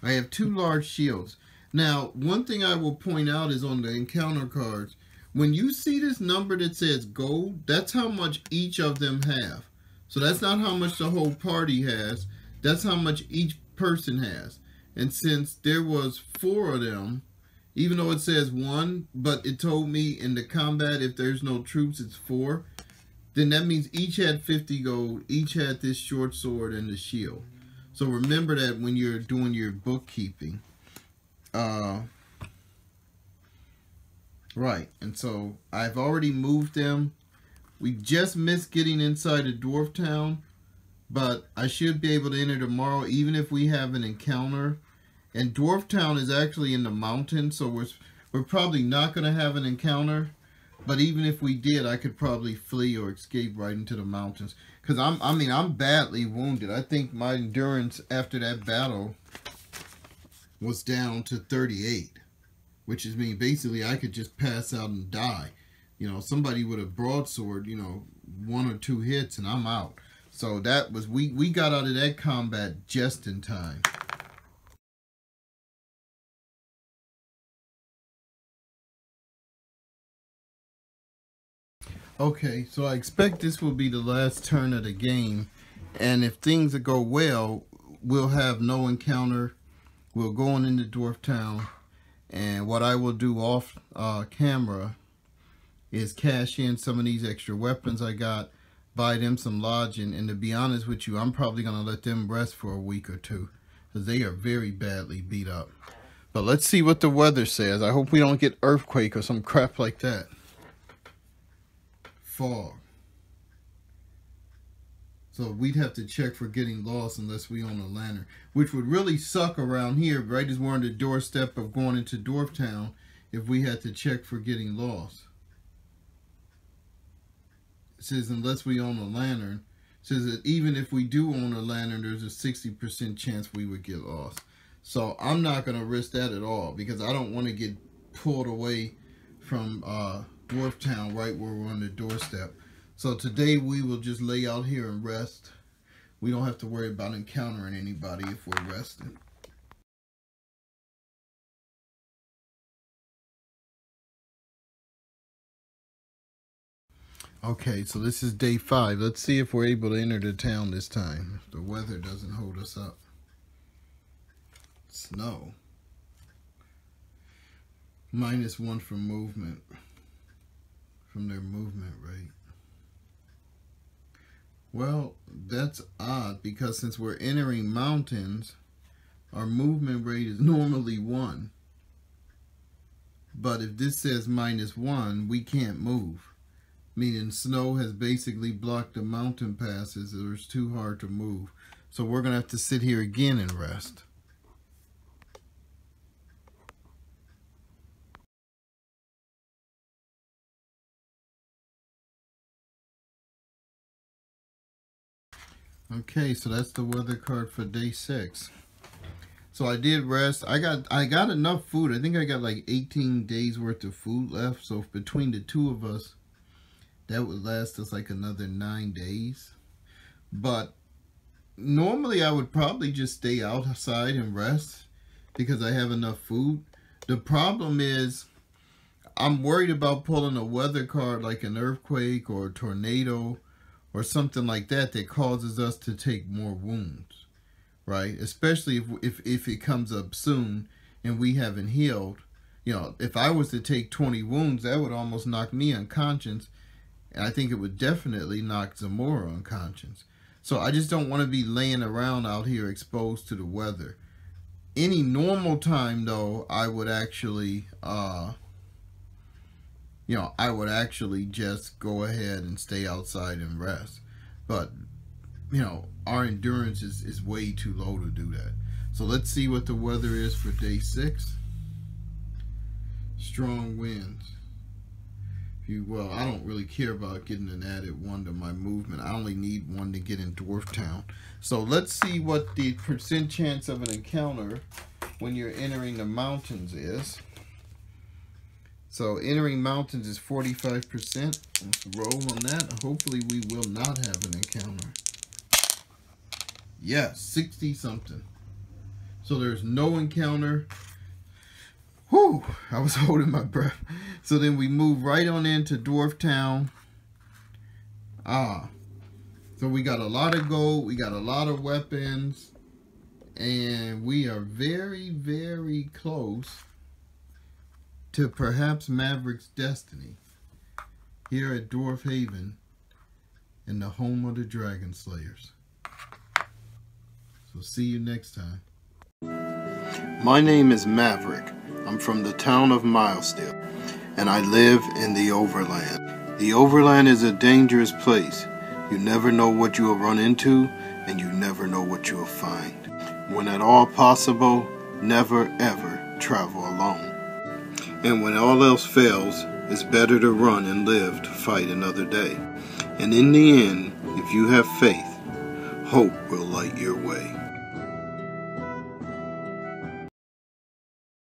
have 2 large shields. Now, one thing I will point out is on the encounter cards, when you see this number that says gold, that's how much each of them have. So that's not how much the whole party has. That's how much each person has. And since there was 4 of them, even though it says 1, but it told me in the combat if there's no troops it's 4, then that means each had 50 gold, each had this short sword and the shield. So remember that when you're doing your bookkeeping. Right, and so I've already moved them. We just missed getting inside of Dwarf Town, but I should be able to enter tomorrow even if we have an encounter. And Dwarf Town is actually in the mountains, so we're probably not going to have an encounter. But even if we did, I could probably flee or escape right into the mountains. Because I'm badly wounded. I think my endurance after that battle was down to 38. Which is mean basically I could just pass out and die. You know, somebody with a broadsword, 1 or 2 hits and I'm out. So that was, we got out of that combat just in time. Okay, so I expect this will be the last turn of the game, and if things go well, we'll have no encounter. We'll go on into Dwarf Town, and what I will do off camera is cash in some of these extra weapons I got, buy them some lodging, and to be honest with you, I'm probably going to let them rest for a week or 2, because they are very badly beat up. But let's see what the weather says. I hope we don't get earthquake or some crap like that. Fog. So we'd have to check for getting lost unless we own a lantern, which would really suck around here, right as we're on the doorstep of going into Dwarf Town, if we had to check for getting lost. It says unless we own a lantern. It says that even if we do own a lantern, there's a 60% chance we would get lost. So I'm not going to risk that at all because I don't want to get pulled away from Dwarf Town right where we're on the doorstep. So today we will just lay out here and rest. We don't have to worry about encountering anybody if we're resting. Okay, so this is day 5. Let's see if we're able to enter the town this time. If the weather doesn't hold us up. Snow. -1 from movement. From their movement rate. Well, that's odd because since we're entering mountains, our movement rate is normally 1. But if this says -1, we can't move. Meaning snow has basically blocked the mountain passes. It was too hard to move. So we're going to have to sit here again and rest. Okay, so that's the weather card for day 6. So I did rest. I got enough food. I think I got like 18 days worth of food left. So between the two of us, that would last us like another 9 days. But normally I would probably just stay outside and rest because I have enough food. The problem is I'm worried about pulling a weather card like an earthquake or a tornado or something like that that causes us to take more wounds, right? Especially if it comes up soon and we haven't healed. You know, if I was to take 20 wounds, that would almost knock me unconscious. And I think it would definitely knock Zamora unconscious. So I just don't want to be laying around out here exposed to the weather. Any normal time, though, I would actually, I would actually just go ahead and stay outside and rest. But, our endurance is way too low to do that. So let's see what the weather is for day 6. Strong winds. Well, I don't really care about getting an added 1 to my movement. I only need 1 to get in Dwarf Town. So let's see what the % chance of an encounter when you're entering the mountains is. So entering mountains is 45%. Let's roll on that. Hopefully we will not have an encounter. Yeah, 60 something. So there's no encounter. Whew, I was holding my breath. So then we move right on into Dwarf Town. So we got a lot of gold, we got a lot of weapons, and we are very, very close to perhaps Maverick's destiny here at Dwarf Haven in the home of the Dragon Slayers. So see you next time. My name is Maverick. I'm from the town of Milesdale, and I live in the Overland. The Overland is a dangerous place. You never know what you will run into, and you never know what you will find. When at all possible, never ever travel alone. And when all else fails, it's better to run and live to fight another day. And in the end, if you have faith, hope will light your way.